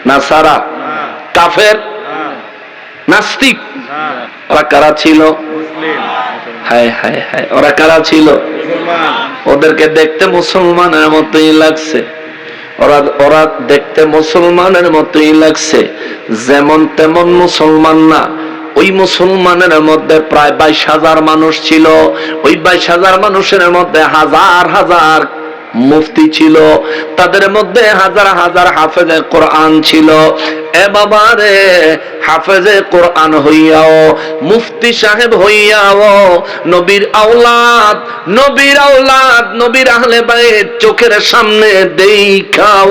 নাসারা, কাফের, নাস্তিক। ওরা কারা ছিল? হায় হায় হায়, ওরা কারা ছিল? ওদেরকে দেখতে মুসলমানের মতোই লাগছে। ওরা দেখতে মুসলমানের মতোই লাগছে, যেমন তেমন মুসলমান না। ওই মুসলমানের মধ্যে প্রায় 22,000 মানুষ ছিল। ওই 22,000 মানুষের মধ্যে হাজার হাজার মুফতি ছিল, তাদের মধ্যে হাজার হাজার হাফেজে কোরআন ছিল। এ বাবা রে, হাফেজে কোরআন হইয়াও, মুফতি সাহেব হইয়াও, নবীর আওলাদ, নবীর আওলাদ, নবীর আহলে বাইত চোখের সামনে দেখাও,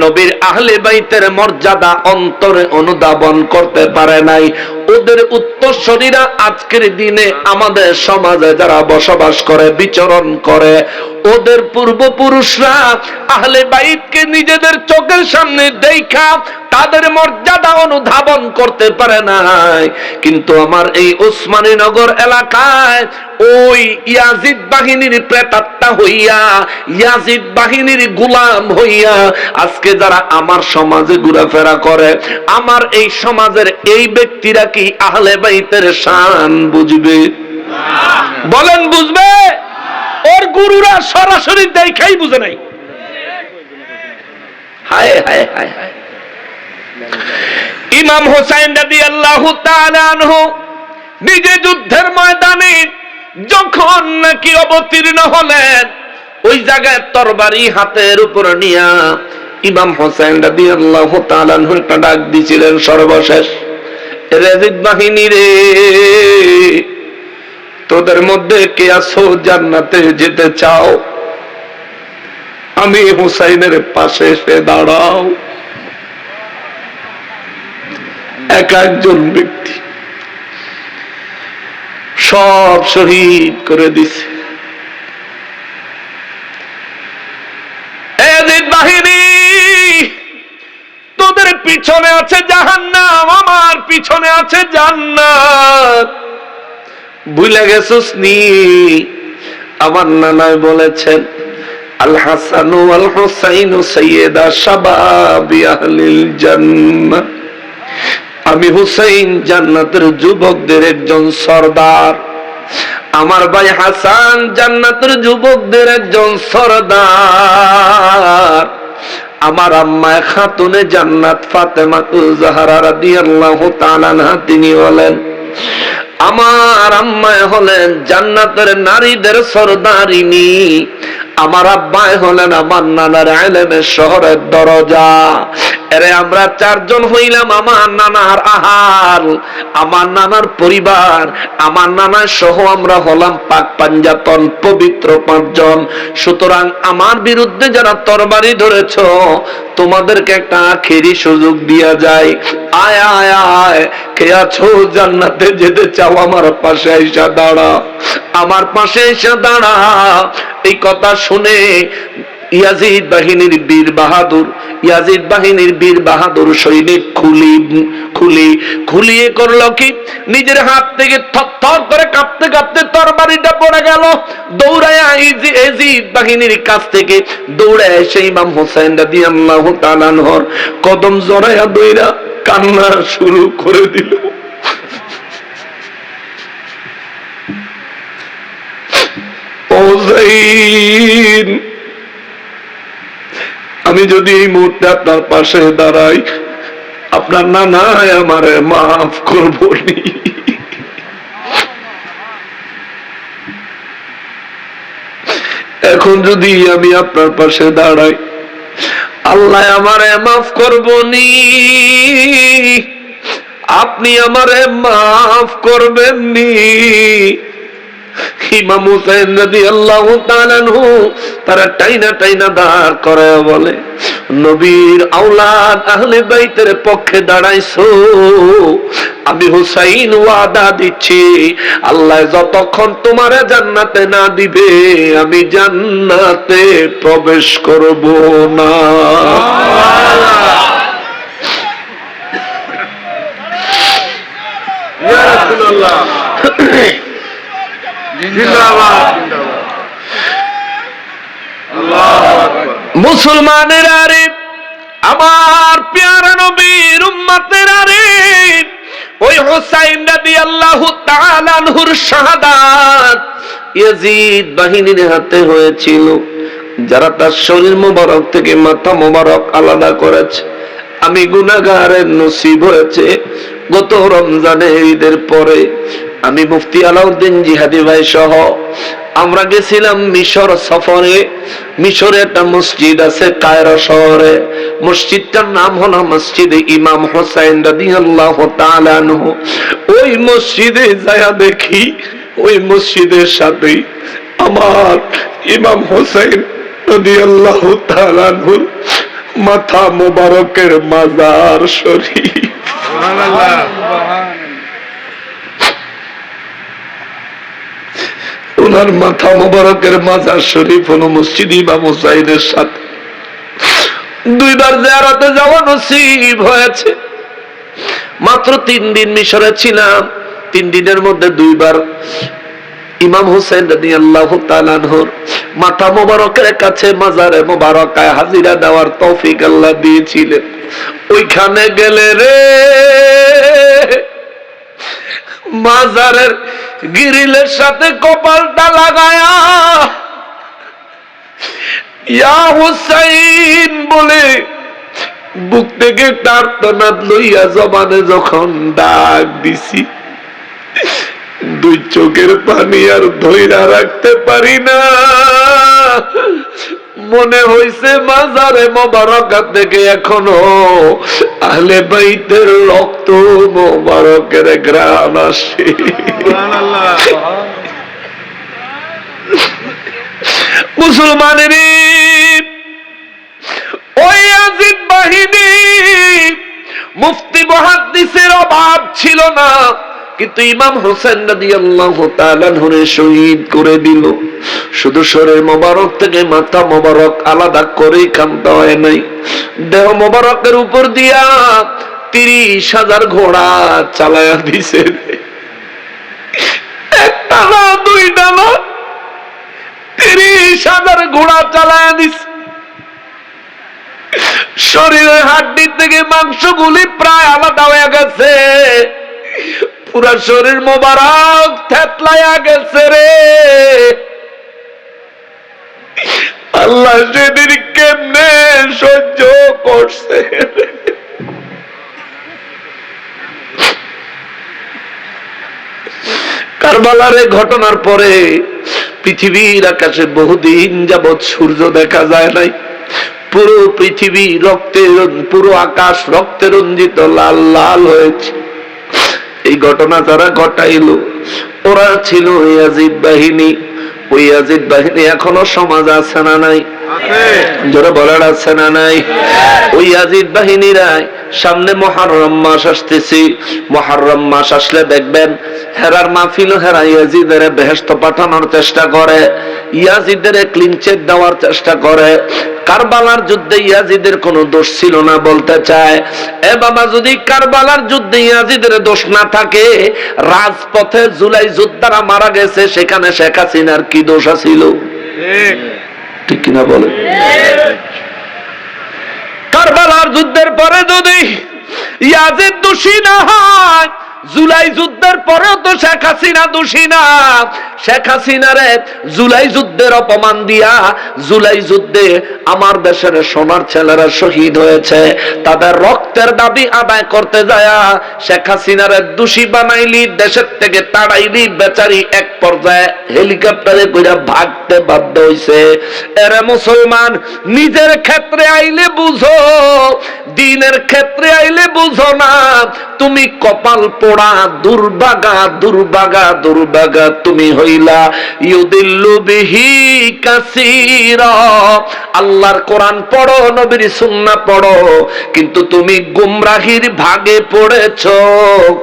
নবীর আহলে বাইতের মর্যাদা অন্তরে অনুধাবন করতে পারে নাই। ওদের উত্তরসূরিরা আজকের দিনে আমাদের সমাজে যারা বসবাস করে, বিচরণ করে, ওদের পূর্বপুরুষরা আহলে বাইতকে নিজেদের চোখের সামনে দেখা তাদের মর্যাদা অনুধাবন করতে পারে নাই। কিন্তু আমার এই ওসমানী নগর এলাকায় ওই ইয়াজিদ বাহিনীর প্রেতাত্মা হইয়া, ইয়াজিদ বাহিনীর গোলাম হইয়া আজকে যারা আমার সমাজে ঘোরাফেরা করে, আমার এই সমাজের এই ব্যক্তিরা কি আহলে বাইতের শান বুঝবে? বলেন বুঝবে? ওর গুরুরা সরাসরি দেখাই বুঝে নাই। হায় হায় হায় হায়। ইমাম হোসেন রাদিয়াল্লাহু তাআলা আনহু নিজে যুদ্ধের ময়দানে যখন নাকি অবতীর্ণ হলেন, ওই জায়গায় তরবারি হাতের উপর নিয়া ইমাম হোসেন রাদিয়াল্লাহু তাআলা আনহু একটা ডাক দিয়েছিলেন সর্বশেষ, ইয়াজিদ বাহিনী রে, তোদের মধ্যে কে আছো জান্নাতে যেতে চাও? আমি হুসাইনের পাশে এসে দাঁড়াও। এক একজন ব্যক্তি সব শহীদ করে দিছে। ইয়াজিদ বাহিনী পিছনে আছে জাহান্নাম, আমার পিছনে আছে জান্নাত। ভুলে গেছিস নি? আমার নানাই বলেছেন, আল হাসান ওয়াল হুসাইন সাইয়্যিদা শাবাবি আহলিল জান্নাহ। আমি হুসাইন জান্নাতের যুবকদের একজন সরদার, আমার ভাই হাসান জান্নাতের যুবকদের একজন সরদার। আমার আম্মা খাতুনে জান্নাত ফাতেমাতুল জাহরা রাদিয়াল্লাহু তাআলা আনহা তিনি বলেন, আমার আম্মা হলেন জান্নাতের নারীদের সরদারিনী, আমার আব্বাই হলেন আমার নানার ইলমের শহরের দরজা। এরে আমরা চারজন হইলাম আমার নানার আহাল, আমার নানার পরিবার, আমার নানার সহ আমরা হলাম পাক পাঞ্জাতন পবিত্র পাঁচজন। সুতরাং আমার বিরুদ্ধে যারা তরবারি ধরেছ, তোমাদেরকে একটা আখেরি সুযোগ দিয়া যায়। আয় আয় আয়, কে আছো জান্নাতে যেতে চাও, আমার পাশে এসে দাঁড়া, আমার পাশে এসে দাঁড়া। এই কথা শুনে ইয়াজিদ বাহিনীর বীর বাহাদুর, ইয়াজিদ বাহিনীর বীর বাহাদুর সৈনিক খুলিয়ে করলো কি, নিজের হাত থেকে থরথর করে কাঁপতে কাঁপতে তরবারিটা পড়ে গেল। দৌড়ায় ইয়াজিদ বাহিনীর কাছ থেকে দৌড়ায় এসে ইমাম হোসেন রাদিয়াল্লাহু তাআলা আনহুর কদম জড়ায়া দইরা কান্না শুরু করে দিল। হোসেন, আমি যদি এই মুহূর্তে আপনার পাশে দাঁড়াই, আপনার নানা আমারে মাফ করবো নি। এখন যদি আমি আপনার পাশে দাঁড়াই, আল্লাহ আমারে মাফ করবো নি, আপনি আমারে মাফ করবেন নি। ইমাম হুসাইন রাদিয়াল্লাহু তাআলা আনহু তারা টাইনা টাইনা দাঁড় করে বলে, নবীর আওলাদ আহলে বাইতের পক্ষে দাঁড়াইছো, আমি হুসাইন ওয়াদা দিচ্ছি, আল্লাহ যতক্ষণ তোমারে জান্নাতে না দিবে, আমি জান্নাতে প্রবেশ করব না। ইয়া রাসূলুল্লাহ, মুসলমানের আরে, আমার প্যারা নবীর উম্মতের আরে, ওই হুসাইন রাদিয়াল্লাহু তাআলা আনহুর শাহাদাত ইয়াজিদ বাহিনীর হাতে হয়েছিল, যারা তার শরীর মোবারক থেকে মাথা মোবারক আলাদা করেছে। আমি গুনাহগারের নসিব হয়েছে গত রমজানে ঈদের পরে আমি মুফতি আলাউদ্দিন জিহাদি ভাই সহ আমরা গেছিলাম মিশর সফরে। মিশরে একটা মসজিদ আছে কায়রো শহরে, মসজিদটার নাম হলো মসজিদে ইমাম হোসেন রাদিয়াল্লাহু তাআলা আনহু। ওই মসজিদে যায়া দেখি, ওই মসজিদের সাথে আমার ইমাম হোসেন রাদিয়াল্লাহু তাআলা আনহুর মাথা মোবারকের মাজার শরীফ। সুবহানাল্লাহ। ওনার মাথা মোবারকের মাজার শরীফ হলো মসজিদ ইমাম হুসাইনের সাথে। দুইবার জিয়ারতে যাওয়া নসিব হয়েছে। মাত্র 3 দিন মিশরে ছিলাম, 3 দিনের মধ্যে দুইবার ইমাম হুসাইন রাদিয়াল্লাহু তাআলা আনহুর মাথা মোবারকের কাছে মাজারে মোবারকায় হাজিরা দেওয়ার তৌফিক আল্লাহ দিয়েছিলেন। ওইখানে গেলে রে মাজারের গ্রিলের সাথে কপালটা লাগায়া ইয়া হুসাইন বলে বুক থেকে টার্তনাদ লইয়া জবানে যখন ডাক দিছি, 2 চোখের পানি আর ধইরা রাখতে পারি না। মনে হইছে মাজারে মোবারকা থেকে এখনো আহলে বাইতের রক্ত মোবারকের ঘ্রাণ আসে। মুসলমানের ওই ইয়াজিদ বাহিনী মুফতি মুহাদ্দিসের অভাব ছিল না, কিন্তু ইমাম হোসেন রাদিয়াল্লাহু তাআলা আনহুকে শহীদ করে দিল। শুধু শরীর মোবারক থেকে মাথা মোবারক আলাদা করে কামটা হয় নাই, দেহ মোবারকের উপর দিয়া 30,000 ঘোড়া চালায়া দিছে। একটা না দুইটা না, 30,000 ঘোড়া চালায়া দিছে। শরীরের হাড্ডি থেকে মাংসগুলি প্রায় আলাদা হয়ে গেছে, পুরা শরীর মোবারক থেতলায়া গেছে রে। আল্লাহ সেদিন কেমনে সহ্য করছে। কারবালার এই ঘটনার পরে পৃথিবীর আকাশে বহুদিন যাবৎ সূর্য দেখা যায় নাই। পুরো পৃথিবী রক্তে, পুরো আকাশ রক্তে রঞ্জিত লাল লাল হয়েছে। এই ঘটনা যারা ঘটাইল ওরা ছিল ইয়াজিদ বাহিনী। ওই ইয়াজিদ বাহিনী এখনো সমাজ আছে না নাই? জোরে বলার আছে না নাই? ওই ইয়াজিদ বাহিনীরা সামনে মুহররম মাস আসতেছে, মুহররম মাস আসলে দেখবেন হেরার মাহফিল হেরা ইয়াজিদের বেহেশত পাঠানোর চেষ্টা করে, ইয়াজিদের ক্লিন চেক দেওয়ার চেষ্টা করে। কারবালার যুদ্ধে ইয়াজিদের কোনো দোষ ছিল না বলতে চায়। এ বাবা, যদি কারবালার যুদ্ধে ইয়াজিদের দোষ না থাকে, রাজপথে জুলাই যোদ্ধারা মারা গেছে, সেখানে শেখ হাসিনার কি দোষ ছিল? ঠিক কিনা বলে? কারবালার যুদ্ধের পরে যদি ইয়াজিদ দোষী না হয়, জুলাই যুদ্ধের পরেও তো শেখ হাসিনা দোষী না। শেখ হাসিনারে জুলাই যুদ্ধের অপমান দিয়া, জুলাই যুদ্ধে আমার দেশের সোনার ছেলেরা শহীদ হয়েছে, তাদের রক্তের দাবি আদায় করতে যায় শেখ হাসিনারে দোষী বানাইলি, দেশের থেকে তাড়াইলি, বেচারি এক পর্যায়ে হেলিকপ্টারে কইরা ভাগতে বাধ্য হইছে। এরে মুসলমান, নিজের ক্ষেত্রে আইলে বুঝো, দিনের ক্ষেত্রে আইলে বুঝো না। তুমি কপাল পোড়া দুর্ভাগা, দুর্ভাগা, দুর্ভাগা তুমি হইলা। ইউদিল্লু বিহি কাসীরা। আল্লাহর কোরআন পড়ো, নবীর সুন্নাহ পড়ো, কিন্তু তুমি গুমরাহির ভাগে পড়েছো।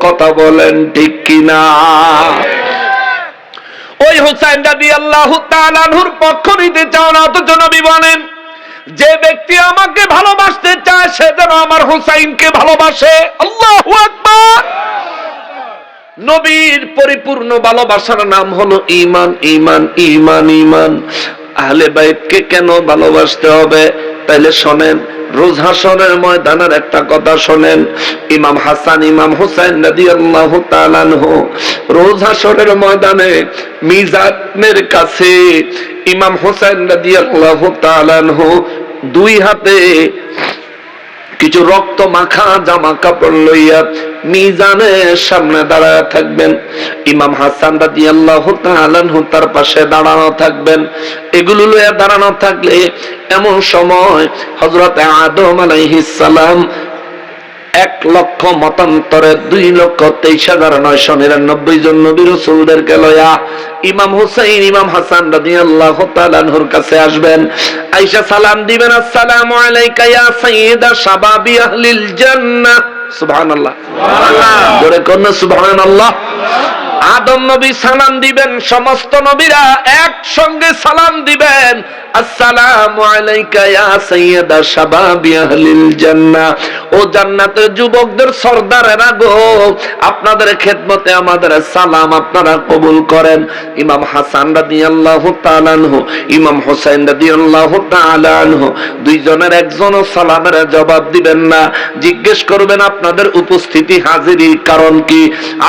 কথা বলেন ঠিক কিনা? ওই হুসাইন রাদিয়াল্লাহু তাআলা আনহুর পক্ষ নিতে চাও না, অথচ নবী বলেন যে ব্যক্তি আমাকে ভালোবাসতে চায় সে যেন আমার হুসাইনকে ভালোবাসে। আল্লাহু আকবার। নবীর পরিপূর্ণ ভালোবাসার নাম হলো ঈমান, ঈমান, ঈমান, ঈমান। আহলে বাইতকে কেন ভালোবাসতে হবে? তাইলে শোনেন, রোজ হাশরের ময়দানের একটা কথা শোনেন। ইমাম হাসান, ইমাম হুসাইন রাদিয়াল্লাহু তাআলা আনহু রোজ হাশরের ময়দানে মিজানের কাছে ইমাম হুসাইন রাদিয়াল্লাহু তাআলা আনহু দুই হাতে কিছু রক্ত মাখা জামা কাপড় লইয়া মিজানের সামনে দাঁড়ায় থাকবেন। ইমাম হাসান রাদিয়াল্লাহু তাআলা আনহু তার পাশে দাঁড়ানো থাকবেন। এগুলো লইয়া দাঁড়ানো থাকলে এমন সময় হযরত আদম আলাইহিস সালাম 1,00,000 মতান্তরে 2,23,999 জন নবী রাসূলদেরকে লইয়া ইমাম হুসাইন, ইমাম হাসান রাদিয়াল্লাহু তাআলা আনহুর কাছে আসবেন। আয়েশা সালাম দিবেন, আসসালামু আলাইকা ইয়া সাইয়্যিদা শাবাবি আহলিল জান্নাহ। সুবহানাল্লাহ, সুবহানাল্লাহ, জোরে কোন সুবহানাল্লাহ। আদম নবী সালাম দিবেন, সমস্ত নবীরা একসঙ্গে সালাম দিবেন, আসসালামু আলাইকা ইয়া সাইয়্যিদা শাবাবি আহলিল জান্নাহ। ও জান্নাতের যুবকদের সরদারেরা গো, আপনাদের খেদমতে আমাদের সালাম আপনারা কবুল করেন। ইমাম হাসান রাদিয়াল্লাহু তাআলা আনহু, ইমাম হুসাইন রাদিয়াল্লাহু তাআলা আনহু দুইজনের একজনও সালামের জবাব দিবেন না। জিজ্ঞেস করবেন আপনাদের উপস্থিতি হাজিরির কারণ কি?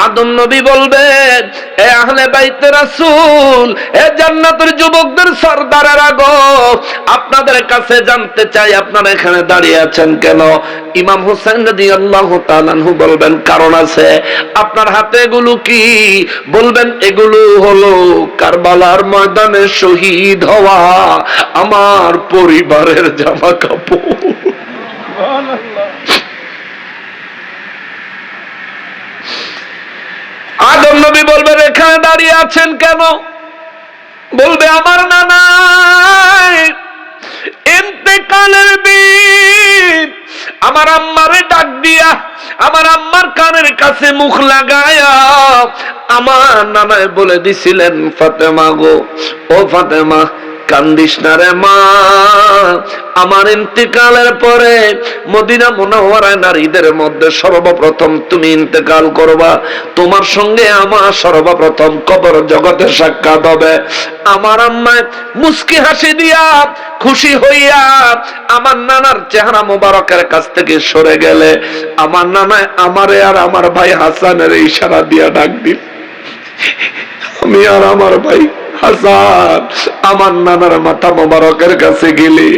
আদম নবী বলবেন, এ আহলে বাইতে রাসূল, এ জান্নাতের যুবকদের সরদারেরা গো, আপনাদের কাছে জানতে চাই আপনারা এখানে দাঁড়িয়ে আছেন কেন? ইমাম হুসাইন রাদিয়াল্লাহু তাআলা আনহু বলবেন, কারণ আছে। আপনার হাতে এগুলো কি? বলবেন, এগুলো হলো কারবালার ময়দানে শহীদ হওয়া আমার পরিবারের জামা কাপড়। সুবহানাল্লাহ। আদম নবী বলবেন, এখানে দাঁড়িয়ে আছেন কেন? বলবে, আমার নানা ইন্তেকালের দিন আমার আম্মারে ডাক দিয়া আমার আম্মার কানের কাছে মুখ লাগায়া আমার নানায় বলে দিছিলেন, ফাতেমা গো, ও ফাতেমা, কান্দিস না রে মা, আমার ইন্তেকালের পরে মদিনা মুনাওয়ারায় নারীদের মধ্যে সর্বপ্রথম তুমি ইন্তেকাল করবা, তোমার সঙ্গে আমার সর্বপ্রথম কবর জগতে সাক্ষাৎ হবে। আমার আম্মা মুস্কি হাসি দিয়া খুশি হইয়া আমার নানার চেহারা মোবারকের কাছ থেকে সরে গেলে আমার নানায় আমারে আর আমার ভাই হাসানের ইশারা দিয়া ডাক দিল। আমি আর আমার ভাই হাসান আমার নানার মাথা মোবারকের কাছে গেলে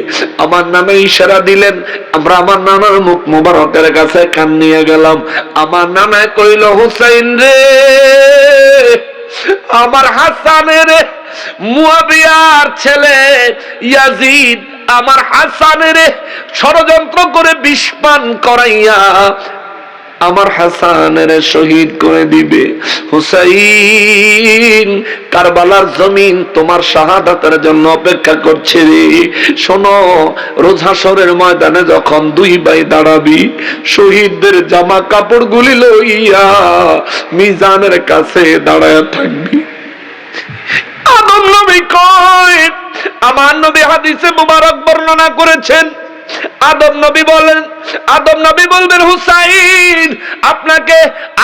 আমার নানা ইশারা দিলেন, আমরা আমার নানার মুখ মোবারকের কাছে কান নিয়ে গেলাম। আমার নানায় কইল, হুসাইন রে, আমার হাসানের মুয়াবিয়ার ছেলে ইয়াজিদ আমার হাসানের ষড়যন্ত্র করে বিষ পান করাইয়া আমার হাসানের শহীদ করে দিবে। হুসাইন, কারবালার জমিন তোমার শাহাদাতের জন্য অপেক্ষা করছে রে। শোনো, রোজ হাশরের ময়দানে যখন দুই ভাই দাঁড়াবি, শহীদদের জামা কাপড় গুলি লইয়া মিজানের কাছে দাঁড়ায় থাকবি। আদম নবী কয়, আমার নবী হাদিসে মুবারক বর্ণনা করেছেন, আদম নবী বলেন, আদম নবী বলবেন, হুসাইন, আপনাকে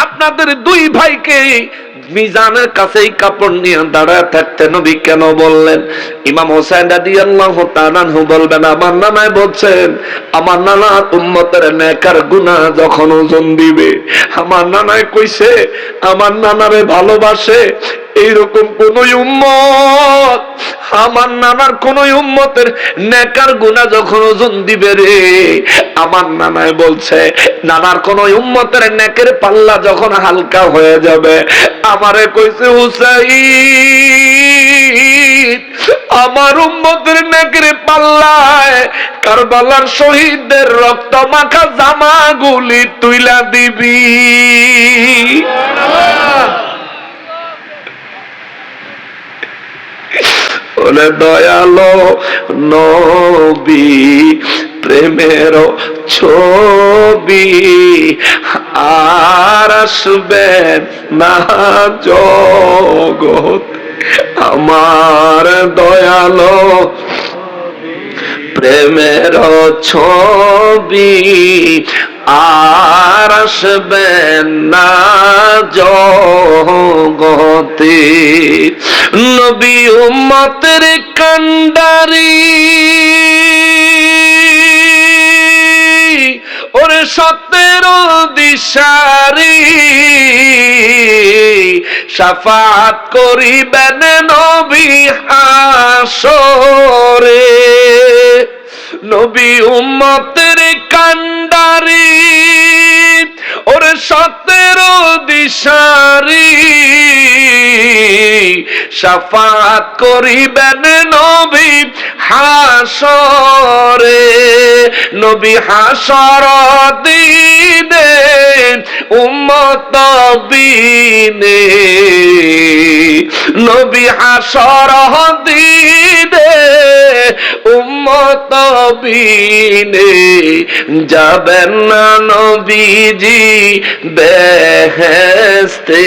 আপনাদের দুই ভাইকে মিজানের কাছেই কাপড় নিয়ে দাঁড়ায় থাকতে নবী কেন বললেন? ইমাম হোসেন রাদিয়াল্লাহু তাআলা আনহু বলবেন, আমার নানায় বলছেন, আমার নানা উম্মতের নেকার গুনাহ যখন ওজন দিবে, আমার নানায় কইছে আমার নানারে ভালোবাসে এইরকম কোন উম্মত, আমার নানার কোন উম্মতের নেকার গুনাহ যখন ওজন দিবে রে, আমার নানায় বলছে নানার কোন উম্মতের নেকের পাল্লা যখন হালকা হয়ে যাবে, আমারে কইছে, হুসাইন, আমার উম্মতের নেকের পাল্লায় কারবালার শহীদদের রক্ত মাখা জামাগুলি তুইলা দিবি। ওরে দয়ালো নবী, প্রেমের ছবি আর আসবেন না জগৎ, আমার দয়ালো প্রেমের ছবি আর আসবেন না জগতে। নবী উম্মতের কান্ডারি, ওরে সত্যের দিশারি, শাফাত করিবেন নবী হাসরে। নবী উম্মতের কান্ডারি, ওরে সত্যের দিশারি, শাফাত করিবেন নবী হাসরে। নবী হাসর দিনে উম্মত বিনে, নবী হাসর দিনে উম্মত বিনে, যাবেন না নবীজি বেহেশতে,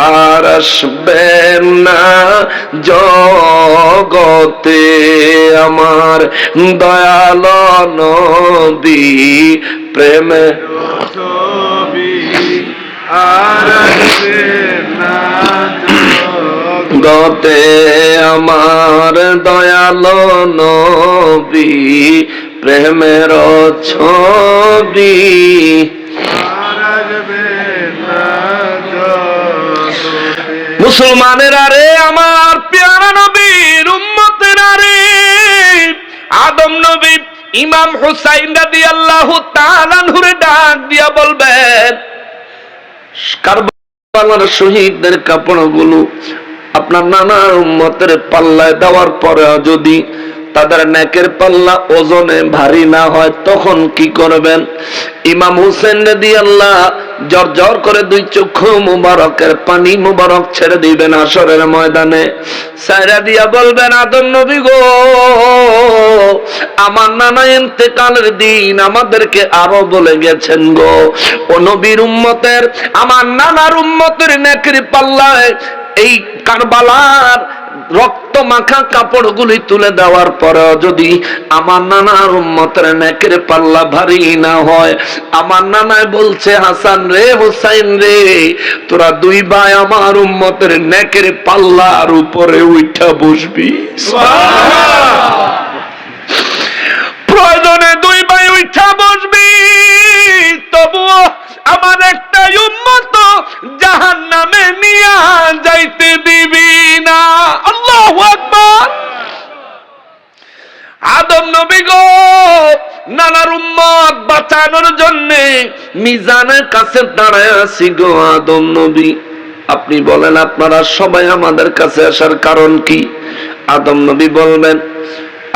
আর আসবেন না জগতে, আমার দয়াল নবী প্রেমে আর আসবেন না জগতে, আমার দয়াল নবী প্রেমের ছবি। মুসলমানের আরে, আমার প্যারা নবীর উম্মতের আরে, আদম নবী ইমাম হুসাইন রাদিয়াল্লাহু তাআলা আনহুরে ডাক দিয়া বলবেন, কারবালার শহীদদের কাপড়গুলো আপনার নানার উম্মতের পাল্লায় দেওয়ার পরে যদি তাদের নেকের পাল্লা ওজনে ভারী না হয় তখন কি করবেন? ইমাম হুসেন রাদিয়াল্লাহ জর্জর করে দুই চক্ষু মুবারকের পানি মুবারক ছেড়ে দিবেন হাসরের ময়দানে। সাইরা দিয়া বলবেন, আদম নবী গো, আমার নানা ইন্তেকালের দিন আমাদেরকে আরো বলে গেছেন গো, ও নবীর উম্মতের, আমার নানার উম্মতের নেকের পাল্লায় এই কারবালার রক্ত মাখা কাপড়গুলি তুলে দেওয়ার পরে যদি আমার নানার উম্মতের নেকের পাল্লা ভারী না হয়, আমার নানায় বলছে, হাসান রে, হুসাইন রে, তোরা দুই ভাই আমার উম্মতের নেকের পাল্লার উপরে উঠা বসবি। প্রয়োজনে দুই ভাই উঠা বসবি, তবুও আমার একটা উম্মত জাহান্নামে নিয়া যাইতে দিবি না। আল্লাহু আকবার। আদম নবী গো, নানার উম্মত বাঁচানোর জন্য মিজানের কাছে দাঁড়ায় আছি গো আদম নবী, আপনি বলেন আপনারা সবাই আমাদের কাছে আসার কারণ কি? আদম নবী বলবেন,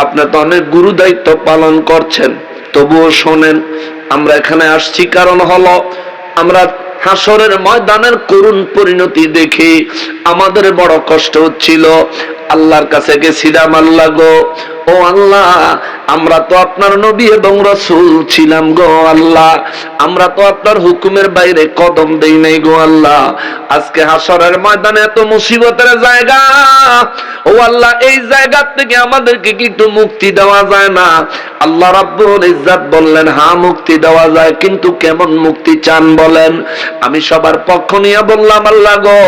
আপনি তো অনেক গুরু দায়িত্ব পালন করছেন, তবুও শোনেন, আমরা এখানে আসছি কারণ হলো আমরা হাসরের ময়দানের করুণ পরিণতি দেখে আমাদের বড় কষ্ট হচ্ছিল। আল্লাহর কাছে গেছিলাম, আল্লাহ গো, ও আল্লাহ, আমরা তো আপনার নবী এবং রাসূল ছিলাম গো আল্লাহ, আমরা তো আপনার হুকুমের বাইরে কদম দেই নাই গো আল্লাহ। আজকে হাসরের ময়দানে এত মুসিবতের জায়গা, ও আল্লাহ, এই জায়গা থেকে আমাদেরকে কি একটু মুক্তি দেওয়া যায় না? আল্লাহ রাব্বুল ইজ্জত বললেন, হ্যাঁ মুক্তি দেওয়া যায়, কিন্তু কেমন মুক্তি চান বলেন? আমি সবার পক্ষ নিয়ে বললাম, আল্লাহ গো,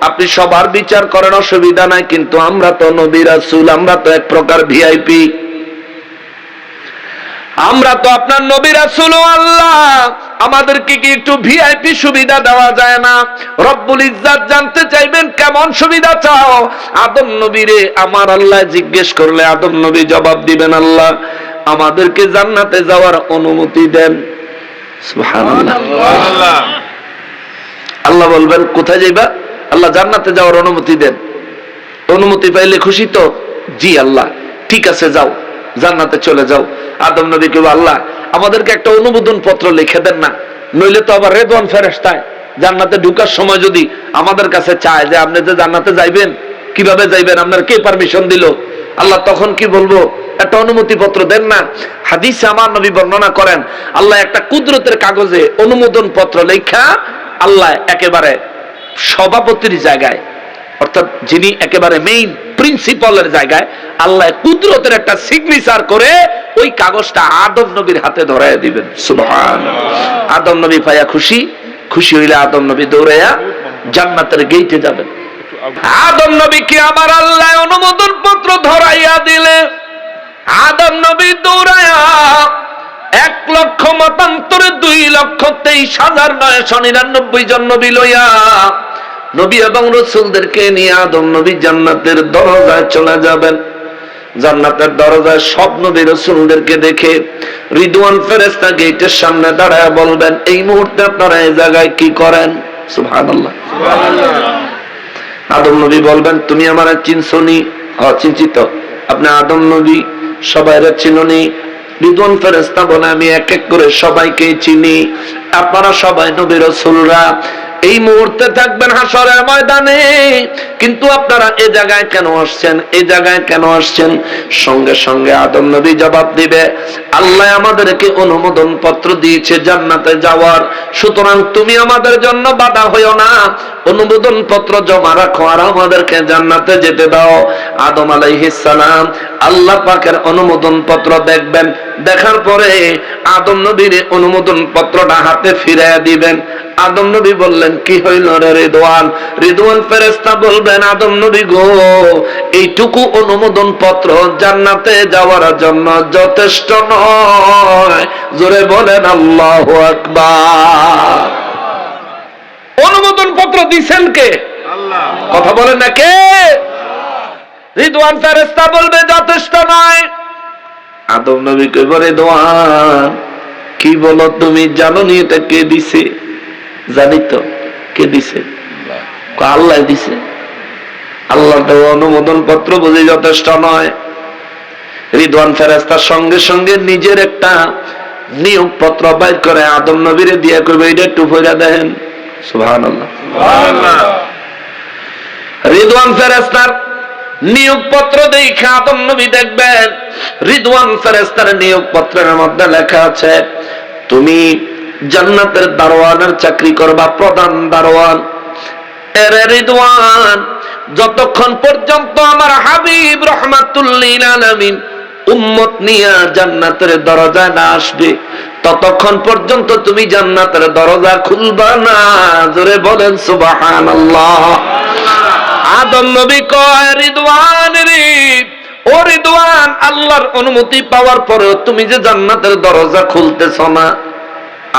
আপনি সবার বিচার করেন, অসুবিধা নাই, কিন্তু আমরা তো নবী রাসূল, আমরা তো এক প্রকার ভিআইপি, আমরা তো আপনার নবী রাসূল, আল্লাহ আমাদেরকে কি একটু ভিআইপি সুবিধা দেওয়া যায় না? রব্বুল ইজ্জত জানতে চাইবেন কেমন সুবিধা চাও? আদম নবীরে আমার আল্লাহ জিজ্ঞেস করলে আদম নবী জবাব দিবেন, আল্লাহ আমাদেরকে জান্নাতে যাওয়ার অনুমতি দেন। সুবহানাল্লাহ। আল্লাহ বলবেন, কোথায় যাইবা? আল্লাহ জান্নাতে যাওয়ার অনুমতি দেন। অনুমতি পাইলে খুশি তো? জি আল্লাহ, ঠিক আছে, যাও, জান্নাতে চলে যাও। আদম নবী কে, আল্লাহ আমাদেরকে একটা অনুমোদন পত্র লিখে দেন না, নইলে তো আবার রেদওয়ান ফেরেশতা জান্নাতে ঢোকার সময় যদি আমাদের কাছে চায় যে আপনি যে জান্নাতে যাইবেন, কিভাবে যাইবেন, আপনার কে পারমিশন দিল? আল্লাহ তখন কি বলবো? একটা অনুমতি পত্র দেন না। হাদিসে আমার নবী বর্ণনা করেন, আল্লাহ একটা কুদরতের কাগজে অনুমোদন পত্র লেখা আল্লাহ একেবারে সভাপতির জায়গায়, অর্থাৎ যিনি একেবারে মেইন প্রিন্সিপালের জায়গায়, আল্লাহ কুদরতের একটা সিগনেচার করে ওই কাগজটা আদম নবীর হাতে ধরায় দিবেন। সুবহানাল্লাহ। আদম নবী পাইয়া খুশি, খুশি হইলে আদম নবী দৌড়াইয়া জান্নাতের গেইটে যাবেন। আদম নবীকে আমার আল্লাহ অনুমোদন পত্র ধরাইয়া দিলে আদম নবী দৌড়াইয়া 1,00,000 মতান্তরে 2,23,999 জন নবী লইয়া নবী এবং রাসূলদেরকে নিয়ে আদম নবী জান্নাতের দরজায় চলে যাবেন। জান্নাতের দরজায় সব নবী রাসূলদেরকে দেখে রিদওয়ান ফেরেশতা গেটের সামনে দাঁড়ায় বলবেন, এই মুহূর্তে আপনারা এই জায়গায় কি করেন? সুবহানাল্লাহ, সুবহানাল্লাহ। আদম নবী বলবেন, তুমি আমারে চিনছনি? হ্যাঁ চিনছি তো। আপনি আদম নবী, সবাইরে চিনুনি? রিদওয়ান ফেরেশতা বলে, আমি এক এক করে সবাইকে চিনি, আপনারা সবাই নবী রাসূলরা এই মুহূর্তে থাকবেন হাসরের ময়দানে, কিন্তু আপনারা এই জায়গায় কেন আসছেন? এই জায়গায় কেন আসছেন? সঙ্গে সঙ্গে আদম নবী জবাব দিবে, আল্লাহ আমাদেরকে অনুমোদন পত্র দিয়েছে জান্নাতে যাওয়ার, সুতরাং তুমি আমাদের জন্য বাধা হইও না, অনুমোদন পত্র জমা রাখো আর আমাদেরকে জান্নাতে যেতে দাও। আদম আলাইহিস সালাম আল্লাহ পাকের অনুমোদন পত্র দেখবেন, দেখার পরে আদম নবীর অনুমোদন পত্রটা হাতে ফিরিয়ে দিবেন। আদম নবী বললেন, কি হইল রে রিদওয়ান? রিদওয়ান ফেরেশতা বলবেন, আদম নবী গো, এইটুকু অনুমোদন পত্র জান্নাতে যাওয়ার জন্য যথেষ্ট নয়। জোরে বলেন আল্লাহু আকবার। অনুমোদন পত্র দিবেন কে? আল্লাহ। কথা বলেন না কে? রিদওয়ান ফেরেশতা বলবে যথেষ্ট নয়। আদম নবী কইব, রিদওয়ান কি বলো তুমি? জানো নি এটা কে দিছে? জানি তো। কে দিছে? আল্লাহ দিছে। আল্লাহ অনুমোদন পত্র বুঝে যথেষ্ট নয়। রিদওয়ান ফেরেশতার সঙ্গে সঙ্গে নিজের একটা নিয়োগ পত্র বাইর করে আদম নবীরে দিয়ে করবে, এটা একটু পড়ে দেখেন। সুবহানাল্লাহ, সুবহানাল্লাহ। রিদওয়ান ফেরেশতার নিয়োগ পত্র দেখে আদম নবী দেখবেন, রিদওয়ান ফেরেশতার নিয়োগ পত্রের মধ্যে লেখা আছে, তুমি জান্নাতের দারোয়ানের চাকরি করবা, প্রধান দারোয়ান। এরে রিদওয়ান, যতক্ষণ পর্যন্ত আমার হাবিব রাহমাতুল লিল আলামিন উম্মত নিয়ে জান্নাতের দরজায় না আসবে, ততক্ষণ পর্যন্ত তুমি জান্নাতের দরজা খুলবা না। জোরে বলেন সুবহানাল্লাহ। আদম নবী কয়, রিদওয়ান রে, ও রিদওয়ান, আল্লাহর অনুমতি পাওয়ার পরেও তুমি যে জান্নাতের দরজা খুলতেছ না।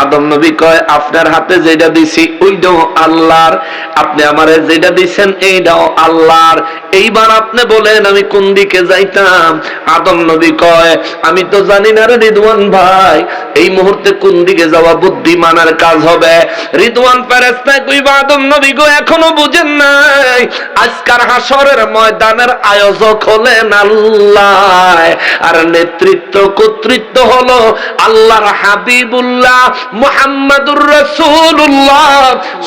আদম নবী কয়, আপনার হাতে যেটা দিছি ওইটাও আল্লাহর, আপনি আমারে যেটা দিছেন এইটাও আল্লাহর, এইবার আপনি বলেন আমি কোন দিকে যাইতাম। আদম নবী কয়, আমি তো জানি না রে রিদওয়ান ভাই, এই মুহূর্তে কোন দিকে যাওয়া বুদ্ধিমানের কাজ হবে। রিদওয়ান ফেরেশতা কইবা, আদম নবী গো, এখনো বুঝেন নাই, আজকের হাসরের ময়দানের আয়োজক হলেন আল্লাহ, আর নেতৃত্ব কর্তৃত্ব হলো আল্লাহর হাবিবুল্লাহ মুহাম্মাদুর রাসূলুল্লাহ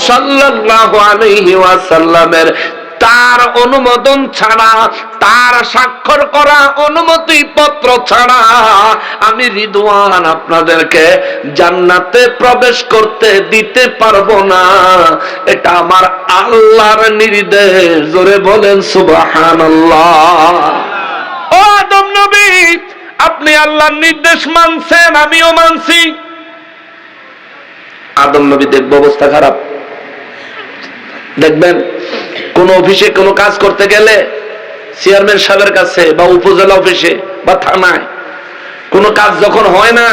সাল্লাল্লাহু আলাইহি ওয়াসাল্লামের। তার অনুমোদন ছাড়া, তার স্বাক্ষর করা অনুমতি পত্র ছাড়া আমি রিদওয়ান আপনাদেরকে জান্নাতে প্রবেশ করতে দিতে পারবো না। এটা আমার আল্লাহর নির্দেশ। জোরে বলেন সুবহানাল্লাহ। ও আদম নবী, আপনি আল্লাহর নির্দেশ মানছেন, আমিও মানছি। আদম নবী দেখব অবস্থা খারাপ। দেখবেন কোন অফিসে কোন কাজ করতে গেলে চেয়ারম্যান সাহেবের কাছে বা উপজেলা অফিসে বা থানায় কোন কাজ যখন হয় না,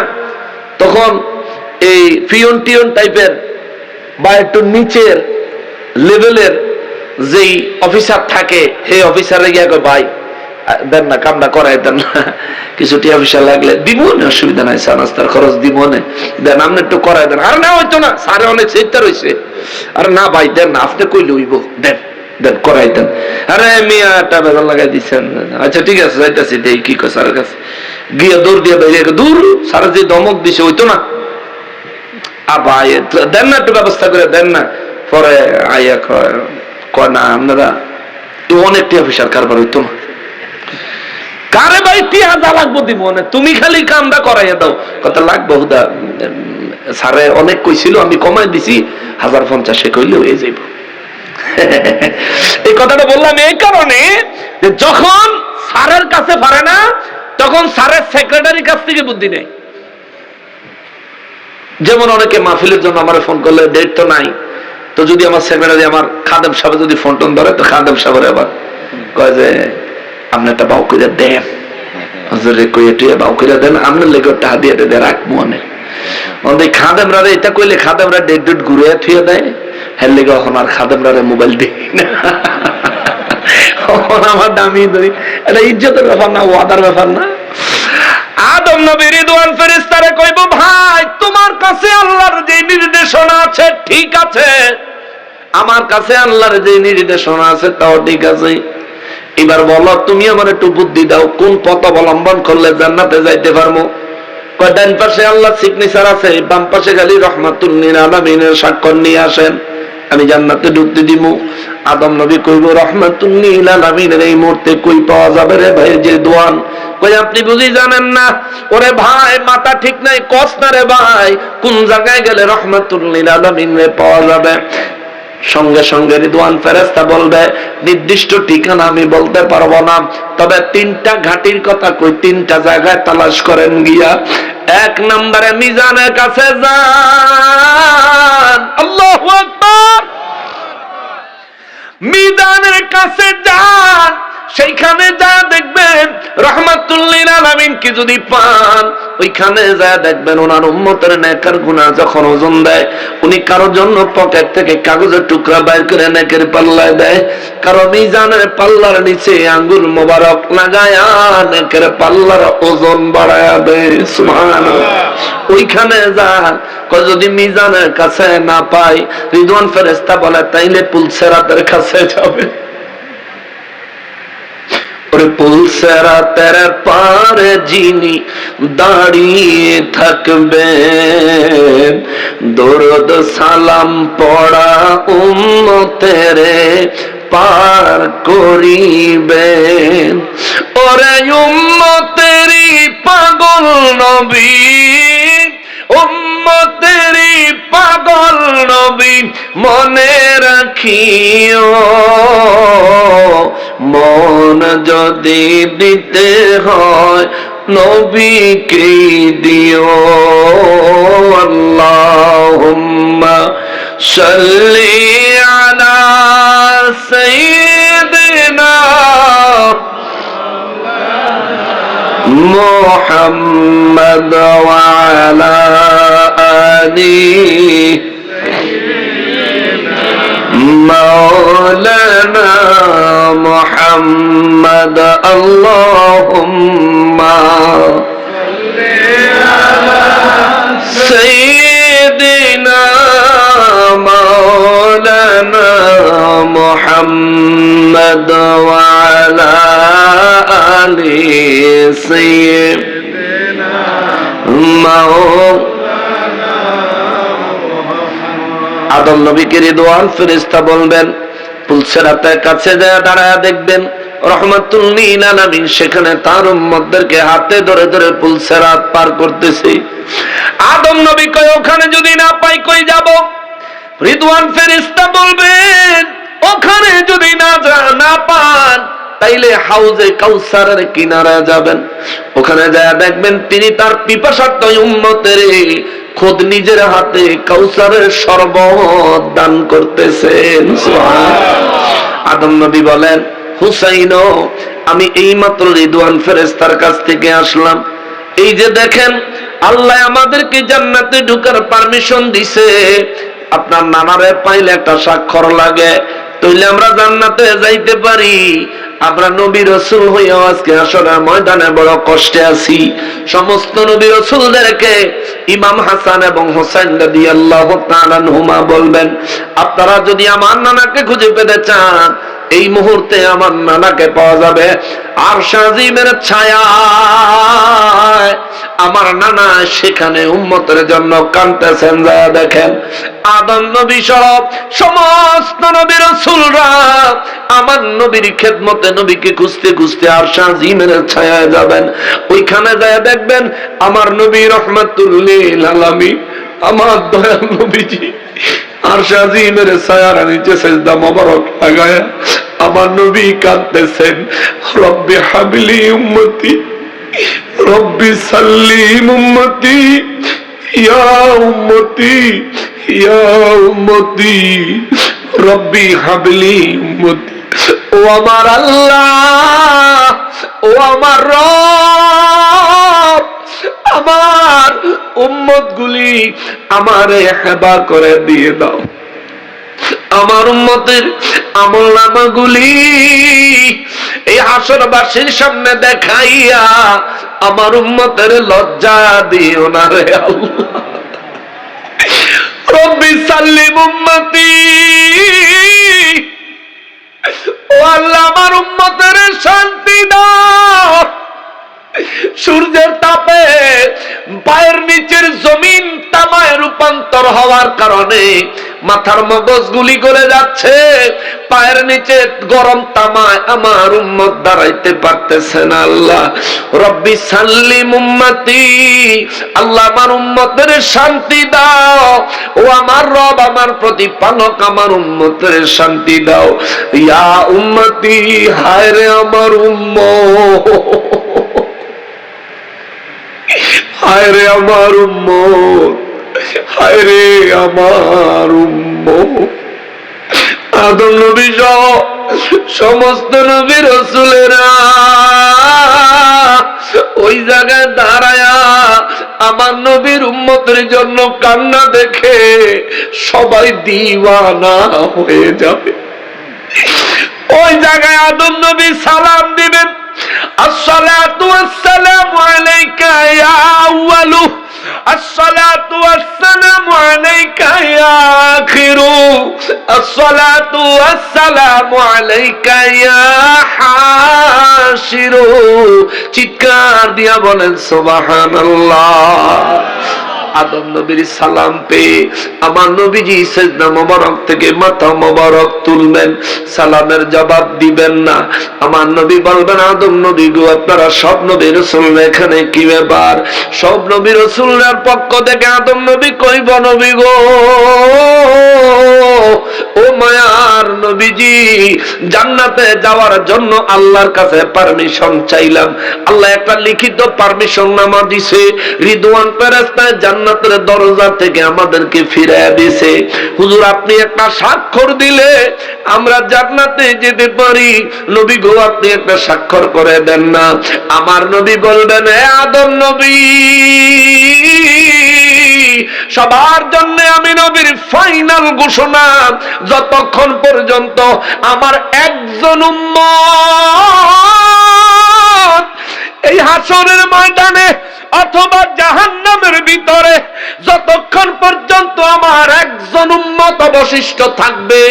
তখন এই পিয়ন টিয়ন টাইপের বা একটু নিচের লেভেলের যেই অফিসার থাকে, সেই অফিসারে গিয়ে ভাই দেন না, কামটা করাই দেন না, কিছু টিয়া পয়সা লাগলে দিব না, অসুবিধা নাই, চা নাস্তার খরচ দিব না, দেন আপনি একটু করাই দেন। আর না হইতো না, সারে অনেক চিন্তা রয়েছে, আর না ভাই দেন না, আপনি কইলে হইব, দেন দেন করাই দেন। আরে মিয়া একটা বেজাল লাগাই দিচ্ছেন, আচ্ছা ঠিক আছে যাইতেছি, দেই কি কয় স্যারের কাছে গিয়ে দৌড় দিয়ে বেরিয়ে দূর, স্যার যে দমক দিছে হইতো না, আর ভাই দেন না, একটু ব্যবস্থা করে দেন না। পরে আইয়া কয় না, আপনারা অনেক টিয়া পয়সার কারবার হইতো না। কারে ভাই টিয়া যা লাগবো দিব না, তুমি খালি কামটা করাইয়া দাও। কথা লাগবো হুদা, স্যারে অনেক কইছিল, আমি কমাই দিছি, 1050 কইলে হয়ে যাইব। এই কথাটা বললাম এই কারণে যে যখন স্যারের কাছে পারে না, তখন স্যারের সেক্রেটারির কাছ থেকে বুদ্ধি নেই। যেমন অনেকে মাহফিলের জন্য আমার ফোন করলে ডেট তো নাই, তো যদি আমার সেক্রেটারি আমার খাদেম সাহেব যদি ফোন টোন ধরে, তো খাদেম সাহেবের আবার কয় যে আপনি একটা বাউ করে দেন, হুজুরে কইয়া টুইয়া বাউ করে দেন, আপনার লেগে টাকা দিয়ে দেয় রাখবো অনেক। খাদেমরা এটা কইলে খাদেমরা ডেট ডেট ঘুরে থুয়ে দেয়, হ্যাঁ লেগে এখন আর খাদেমরা মোবাইল দিই না, আমার দামি ধরি। এটা ইজ্জতের ব্যাপার না, ওয়াদার ব্যাপার না। আদম নবী রিদওয়ান ফেরেশতারে কইব, ভাই তোমার কাছে আল্লাহর যে নির্দেশনা আছে ঠিক আছে, আমার কাছে আল্লাহর যে নির্দেশনা আছে তাও ঠিক আছে, এবার বলো তুমি আমার একটু বুদ্ধি দাও, কোন পথ অবলম্বন করলে জান্নাতে যাইতে পারবো। ডান পাশে আল্লাহ সিগনেচার আছে, বাম পাশে খালি রাহমাতুল লিল আলামিনের স্বাক্ষর নিয়ে আসেন, আমি জান্নাতে ঢুকতে দিব। আদম নবী কইব, রাহমাতুল লিল আলামিনের এই মুহূর্তে কই পাওয়া যাবে রে ভাই যে দোয়ান? কই আপনি বুঝি জানেন না? ওরে ভাই মাথা ঠিক নাই, কস না রে ভাই, কোন জায়গায় গেলে রাহমাতুল লিল আলামিনের পাওয়া যাবে? সঙ্গে সঙ্গে রিদওয়ান ফেরেশতা বলবে, নির্দিষ্ট ঠিকানা আমি বলতে পারবো না, তবে 3টা ঘাটির কথা কই, 3টা জায়গায় তালাশ করেন গিয়া। 1 নম্বরে মিজানের কাছে যান, আল্লাহু আকবার, মিজানের কাছে যান, সেইখানে যা দেখবেন রাহমাতুল লিল আলামিন কি যদি পান, ওইখানে যা দেখবেন ওনার উম্মতের নেকের গুনাহ যখন ওজন দেয়, উনি কারোর জন্য পকেট থেকে কাগজের টুকরা বাইর করে নেকের পাল্লায় দেয়, কারো মিজানের পাল্লার নিচে আঙ্গুল মোবারক লাগায়া নেকের পাল্লার ওজন বাড়ায়া দেয়। সুবহানাল্লাহ। ওইখানে যা যদি মিজানের কাছে না পাই, রিদওয়ান ফেরেশতা বলে তাইলে পুলসেরাতের কাছে যাবে। পুলসেরাতের পারে যিনি দাঁড়িয়ে থাকবেন, দরুদ সালাম পড়া উম্মতের পার করিবেন। ওরে উম্মতেরই পাগল নবী, উম্মতেরই পাগল নবী, মনে রাখিও মন যদি দিতে হয় নবীকে দিও। আল্লাহুম্মা সাল্লি আলা সাইয়্যিদিনা মুহাম্মদ ওয়া আলা আলিহি মাওলানা মুহাম্মদ। আল্লাহুম্মা সাইয়্যিদিনা মাওলানা মুহাম্মদ ওয়া আলা আলি সাইয়্যিদিনা মাওলানা। আদম নবীকে রিদওয়ান ফেরেশতা বলবেন, পুলসেরাতের কাছে যায় দাঁড়ায় দেখবেন রহমাতুল লিল আলামিন সেখানে তার উম্মতদেরকে হাতে ধরে ধরে পুলসেরাত পার করতেছে। আদম নবী কয় ওখানে যদি না পাই কই যাব? রিদওয়ান ফেরেশতা বলবেন ওখানে যদি না পান তাইলে হাউজে কাউসারের কিনারায় যাবেন, ওখানে যায় দেখবেন তিনি তার পিপাসার্ত উম্মতের খোদ নিজের হাতে কাউসারের শরবত দান করতেছেন। আদম নবী বলেন, হুসাইন আমি এইমাত্র রিদওয়ান ফেরেশতার কাছ থেকে আসলাম, এই যে দেখেন আল্লাহ আমাদেরকে জান্নাতে ঢোকার পারমিশন দিছে, আপনার নানারে পাইলে একটা স্বাক্ষর লাগে তাইলে আমরা জান্নাতে যাইতে পারি। আমরা নবী রাসূল হইয়া আজকে হাসরের ময়দানে বড় কষ্টে আছি। সমস্ত নবী রাসূলদেরকে ইমাম হাসান এবং হোসেন রাদিয়াল্লাহু তাআলা আনহুমা বলবেন, আপনারা যদি আমার নানাকে খুঁজে পেতে চান এই মুহূর্তে আমার নানাকে পাওয়া যাবে আরশ আজিমের ছায়ায়। আমার নানা সেখানে উম্মতের জন্য কাঁদতেছেন, যা দেখেন আদম নবী সহ সমস্ত নবী রাসূলরা আমার নবীর খেদমতে নবীকে খুঁজতে খুঁজতে আরশ আজিমের ছায়ায় যাবেন। ওইখানে যায় দেখবেন আমার নবী রহমাতুল লিল আলামিন, আমার দয়াল নবীজি আরশ আজিমের ছায়ার নিচে সিজদা মোবারক লাগায়া আমার নবী কাঁদতেছেন, রব্বি হাবলি উম্মতি, রব্বি সাল্লিম উম্মতি, ইয়া উম্মতি, ইয়া উম্মতি, রব্বি হাবলি উম্মতি। ও আমার আল্লাহ, ও আমার রব, আমার উম্মত গুলি আমারে হেবা করে দিয়ে দাও, আমার উম্মতের আমলনামাগুলি এই হাসরবাসীর সামনে দেখাইয়া আমার উম্মতের লজ্জা দিও না রে আল্লাহ। রব্বি সাল্লিম উম্মতি, ও আল্লাহ আমার উম্মতের শান্তি দাও। সূর্যের তাপে পায়ের নিচের জমিন তামায় রূপান্তর হওয়ার কারণে মাথার মগজ গুলি করে যাচ্ছে, পায়ের নিচে গরম তামায় আমার উম্মত দাঁড়াইতে পারতেছে না। আল্লাহ রব্বি সাল্লিম উম্মতি, আল্লাহ আমার উম্মতের শান্তি দাও। ও আমার রব, আমার প্রতিপালক, আমার উম্মতের শান্তি দাও। ইয়া উম্মতি, হায় রে আমার উম্মত, হায় রে আমার উম্মত, হায় রে আমার উম্মত। আদম নবী সহ সমস্ত নবী রাসূলেরা ওই জায়গায় দাঁড়ায়া আমার নবীর উম্মতের জন্য কান্না দেখে সবাই দিওয়ানা হয়ে যাবে। ওই জায়গায় আদম নবী সালাম দিবেন, আসসালাতু ওয়াসসালামু আলাইকা ইয়া আউয়ালু, আসসালাতু ওয়াসসালামু আলাইকা ইয়া আখিরু, আসসালাতু ওয়াসসালামু আলাইকা ইয়া বাশিরু, চিৎকার দিয়া বলেন সুবহানাল্লাহ। আদম নবীর সালাম পেয়ে আমার নবীজি সিজদা মোবারক থেকে মাথা মোবারক তুলবেন, সালামের জবাব দিবেন না। আমার নবী বলবেন, আদম নবী গো, আপনারা সব নবী রাসূল এখানে কি ব্যাপার? সব নবী রাসূলের পক্ষ থেকে আদম নবী কইব, নবী গো, ও মায়ার নবীজি, জান্নাতে যাওয়ার জন্য আল্লাহর কাছে পারমিশন চাইলাম। আল্লাহ একটা লিখিত পারমিশন নামা দিছে, রিদওয়ান ফেরেশতা জান্নাতের দরজা থেকে আমাদেরকে ফিরিয়ে দিছে। হুজুর, আপনি একটা স্বাক্ষর দিলে আমরা জান্নাতে যেতে পারি। নবী গো, আপনি একটা স্বাক্ষর করে দেন না। আমার নবী বলবেন, হে আদম নবী, সবার জন্য আমি নবীর ফাইনাল ঘোষণা, যতক্ষণ পর্যন্ত আমার একজন উম্মত এই হাসরের ময়দানে অথবা জাহান্নামের ভিতরে যতক্ষণ পর্যন্ত আমার একজন উম্মত অবশিষ্ট থাকবে,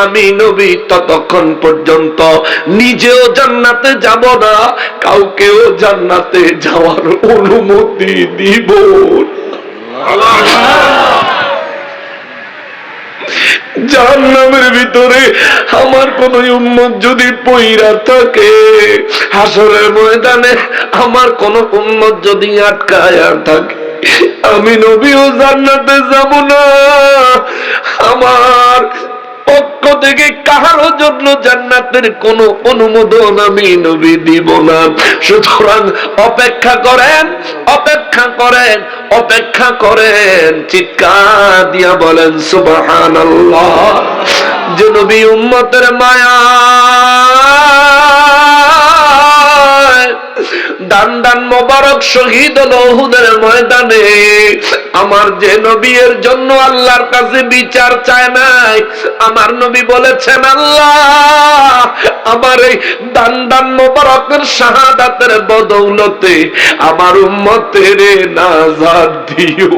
আমি নবী ততক্ষণ পর্যন্ত নিজেও জান্নাতে যাব না, কাউকেও জান্নাতে যাওয়ার অনুমতি দিব না। জাহান্নামের ভিতরে আমার কোন উম্মত যদি পইরা থাকে, হাসরের ময়দানে আমার কোন উম্মত যদি আটকায়া থাকে, আমি নবীও জান্নাতে যাব না। আমার পক্ষ থেকে কাহারও জন্য জান্নাতের কোন অনুমোদন আমি নবী দিব না। সুতরাং অপেক্ষা করেন, অপেক্ষা করেন, অপেক্ষা করেন, চিৎকার দিয়া বলেন সুবহানাল্লাহ। যে নবী উম্মতের মায়া দান দান মোবারক শহীদ হলো উহুদের ময়দানে, আমার যে নবী এর জন্য আল্লাহর কাছে বিচার চায় নাই, আমার নবী বলেছেন, আল্লাহ আমার এই দান দান মোবারকের শাহাদাতের বদৌলতে আমার উম্মতের নাজাত দিও।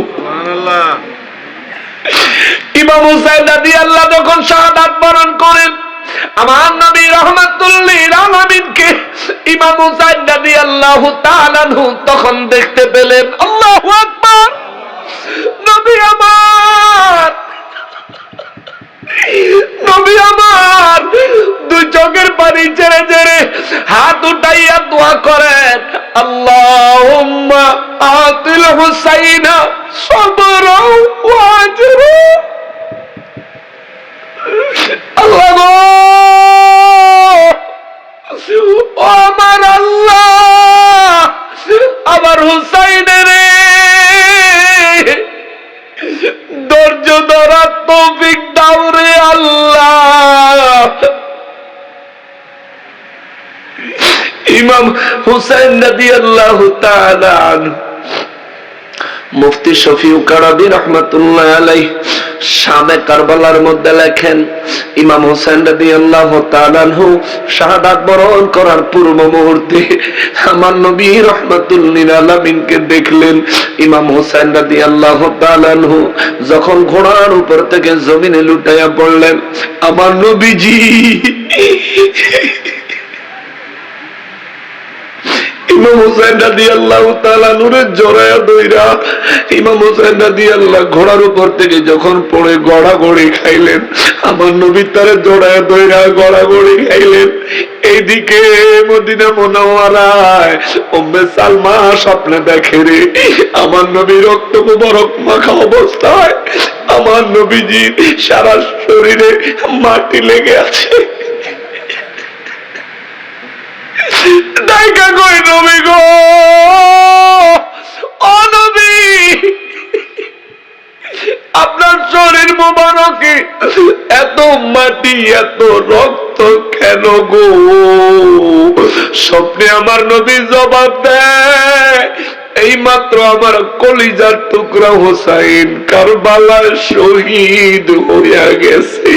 সুবহানাল্লাহ। ইমাম হুসাইন রাদিয়াল্লাহু যখন শাহাদাত বরণ করেন, আমার নবী রাহমাতুল লিল আলামিনকে ইমাম হুসাইন রাদিয়াল্লাহু তাআলা আনহু তখন দেখতে পেলেন। আল্লাহু আকবার। নবী আমার, নবী আমার দুই চোখের পানি ছেড়ে ছেড়ে হাত উঠাইয়া দোয়া করেন, আল্লাহুম্মা আতিল হুসাইনা সাবরা ওয়া আজরা। আল্লাহ গো, ও আমার আল্লাহ, আমার হুসাইনের ধৈর্য ধরার তৌফিক দাও রে আল্লাহ। ইমাম হুসাইন রাদিয়াল্লাহু তাআলা আনহু, মুফতি শফিউল কারাবি রাহমাতুল্লাহ আলাইহি শামে কারবালার মধ্যে লেখেন, ইমাম হোসেন রাদিয়াল্লাহু তাআলা আনহু শাহাদাত বরণ করার পূর্ব মুহূর্তে আমার নবী রাহমাতুল লিল আলামিনকে দেখলেন। ইমাম হোসেন রাদিয়াল্লাহু তাআলা আনহু যখন ঘোড়ার উপর থেকে জমিনে লুটাইয়া পড়লেন, আমার নবীজি ইমাম হুসাইন রাদিয়াল্লাহু তাআলা নূরে জড়ায়া দইরা ইমাম হুসাইন রাদিয়াল্লাহু ঘোড়ার উপর থেকে যখন পড়ে গড়াগড়ি খাইলেন, আমার নবী তারে জড়ায়া দইরা গড়াগড়ি খাইলেন। এইদিকে মদিনা মুনাওয়ারায় উম্মে সালমা স্বপ্নে দেখে রে, আমার নবী রক্ত মুবারক মাখা অবস্থায় আমার নবীজির সারা শরীরে মাটি লেগে আছে। দেখা কই নবী গো, ও নবী, আপনার শরীর মোবারকে এত মাটি এত রক্ত কেন গো? স্বপ্নে আমার নবী জবাব দেয়, এই মাত্র আমার কলিজার টুকরা হোসাইন কারবালায় শহীদ হইয়া গেছে।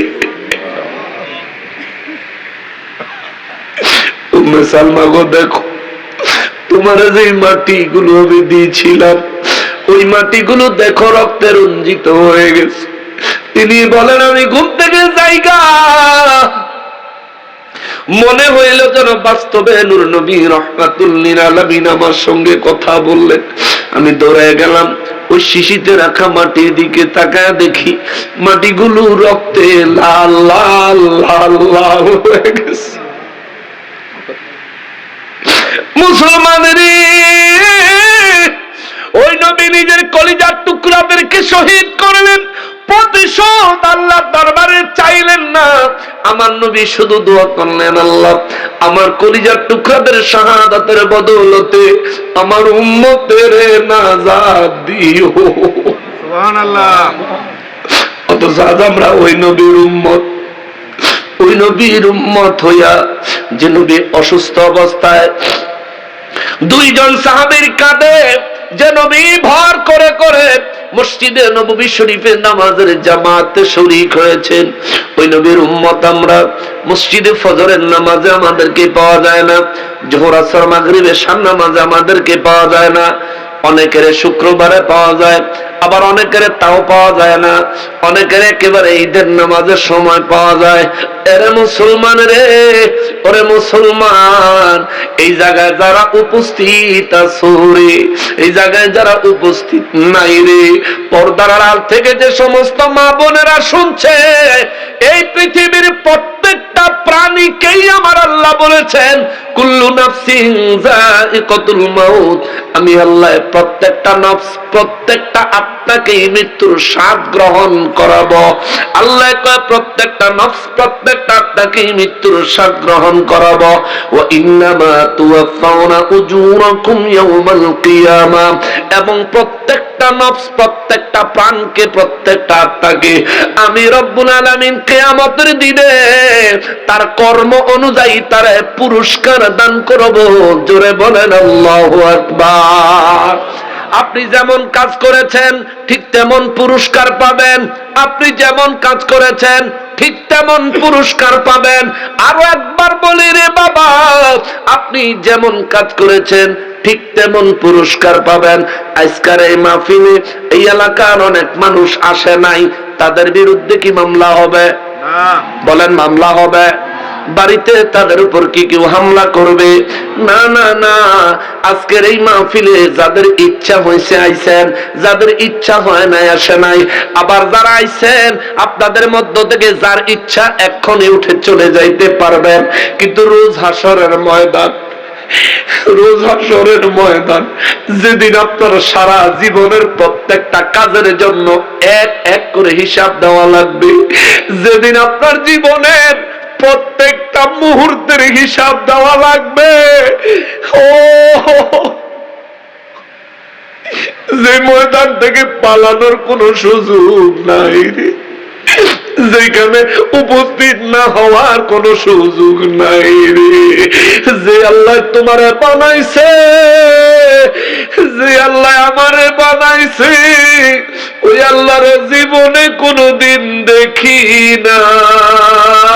সালমা গো, দেখো তোমার যে মাটিগুলো আমি দিয়েছিলাম, ওই মাটিগুলো দেখো রক্তে রঞ্জিত হয়ে গেছে। তিনি বলেন, আমি ঘুম থেকে জায়গা মনে হইল যেন বাস্তবে নূর নবী রাহমাতুল লিল আলামিন আমার সঙ্গে কথা বললেন। আমি দৌড়ে গেলাম, ওই শিশিতে রাখা মাটির দিকে তাকায় দেখি মাটিগুলো রক্তে লাল লাল লাল লাল হয়ে গেছে। মুসলমানের ওই নবী নিজের কলিজার টুকরাদেরকে শহীদ করলেন, প্রতিশোধ আল্লাহর দরবারে চাইলেন না। আমার নবী শুধু দোয়া করলেন, আল্লাহ আমার কলিজার টুকরাদের শাহাদাতের বদৌলতে আমার উম্মতের নাজাত দিও। সুবহানাল্লাহ। অথচ আজ আমরা ওই নবীর উম্মত, ওই নবীর উম্মত হইয়া, যে নবী অসুস্থ অবস্থায় দুইজন সাহাবীর কাঁধে যে নবী ভর করে করে মসজিদে নববী শরীফে নামাজের জামাতে শরীক হয়েছেন, ওই নবীর উম্মত আমরা। মসজিদে ফজরের নামাজে আমাদেরকে পাওয়া যায় না, জোহর আসর মাগরিব এশার নামাজে আমাদেরকে পাওয়া যায় না, অনেকের শুক্রবারে পাওয়া যায়, আবার অনেকের তাও পাওয়া যায় না, অনেকের একেবারে ঈদের নামাজের সময় পাওয়া যায়। এরে মুসলমান রে, ওরে মুসলমান, এই জায়গায় যারা উপস্থিত আছো রে, এই জায়গায় যারা উপস্থিত নাই রে, পর্দার আড়াল থেকে যে সমস্ত মা বোনেরা শুনছে, এই পৃথিবীর প্রত্যেকটা প্রাণীকেই আমার আল্লাহ বলেছেন কুল্লু নাফসিন যায়িকাতুল মাউত। আমি আল্লাহ প্রত্যেকটা নফস, প্রত্যেকটা আত্মাকে মৃত্যুর স্বাদ গ্রহণ করাবো। আল্লাহ কয় প্রত্যেকটা নফস, প্রত্যেকটা আত্মাকে মৃত্যুর স্বাদ গ্রহণ করাবো। ওয়া ইন্নামা তুওয়াফাউনা উজুরাকুম ইয়াউমাল কিয়ামা, এবং প্রত্যেকটা নফস, প্রত্যেকটা প্রাণকে, প্রত্যেকটা আত্মাকে আমি রব্বুল আলামিন কিয়ামতের দিনে তার কর্ম অনুযায়ী তার পুরস্কার দান করব। জোরে বলেন আল্লাহু আকবার। আপনি যেমন কাজ করেছেন ঠিক তেমন পুরস্কার পাবেন, আপনি যেমন কাজ করেছেন ঠিক তেমন পুরস্কার পাবেন। আরো একবার বলি রে বাবা, আপনি যেমন কাজ করেছেন ঠিক তেমন পুরস্কার পাবেন। আজকের এই মাহফিলে এই এলাকার অনেক মানুষ আসে নাই, তাদের বিরুদ্ধে কি মামলা হবে? বলেন মামলা হবে? বাড়িতে তাদের উপর কি কেউ হামলা করবে? না না না। আজকের এই মাহফিলে যাদের ইচ্ছা হয়েছে আইছেন, যাদের ইচ্ছা হয় নাই আসে নাই। আবার যারা আইছেন আপনাদের মধ্য থেকে যার ইচ্ছা এক্ষুনি উঠে চলে যাইতে পারবেন, কিন্তু রোজ হাসরের ময়দান, রোজ হাসরের ময়দান, যেদিন আপনার সারা জীবনের প্রত্যেকটা কাজের জন্য এক এক করে হিসাব দেওয়া লাগবে, যেদিন আপনার জীবনের প্রত্যেকটা মুহূর্তের হিসাব দেওয়া লাগবে, ও যে ময়দান থেকে পালানোর কোনো সুযোগ নাই, যেখানে উপস্থিত না হওয়ার কোন সুযোগ নাই রে। যে আল্লাহ তোমারে বানাইছে, যে আল্লাহ আমারে বানাইছে, ওই আল্লাহর জীবনে কোনদিন দেখি নাই,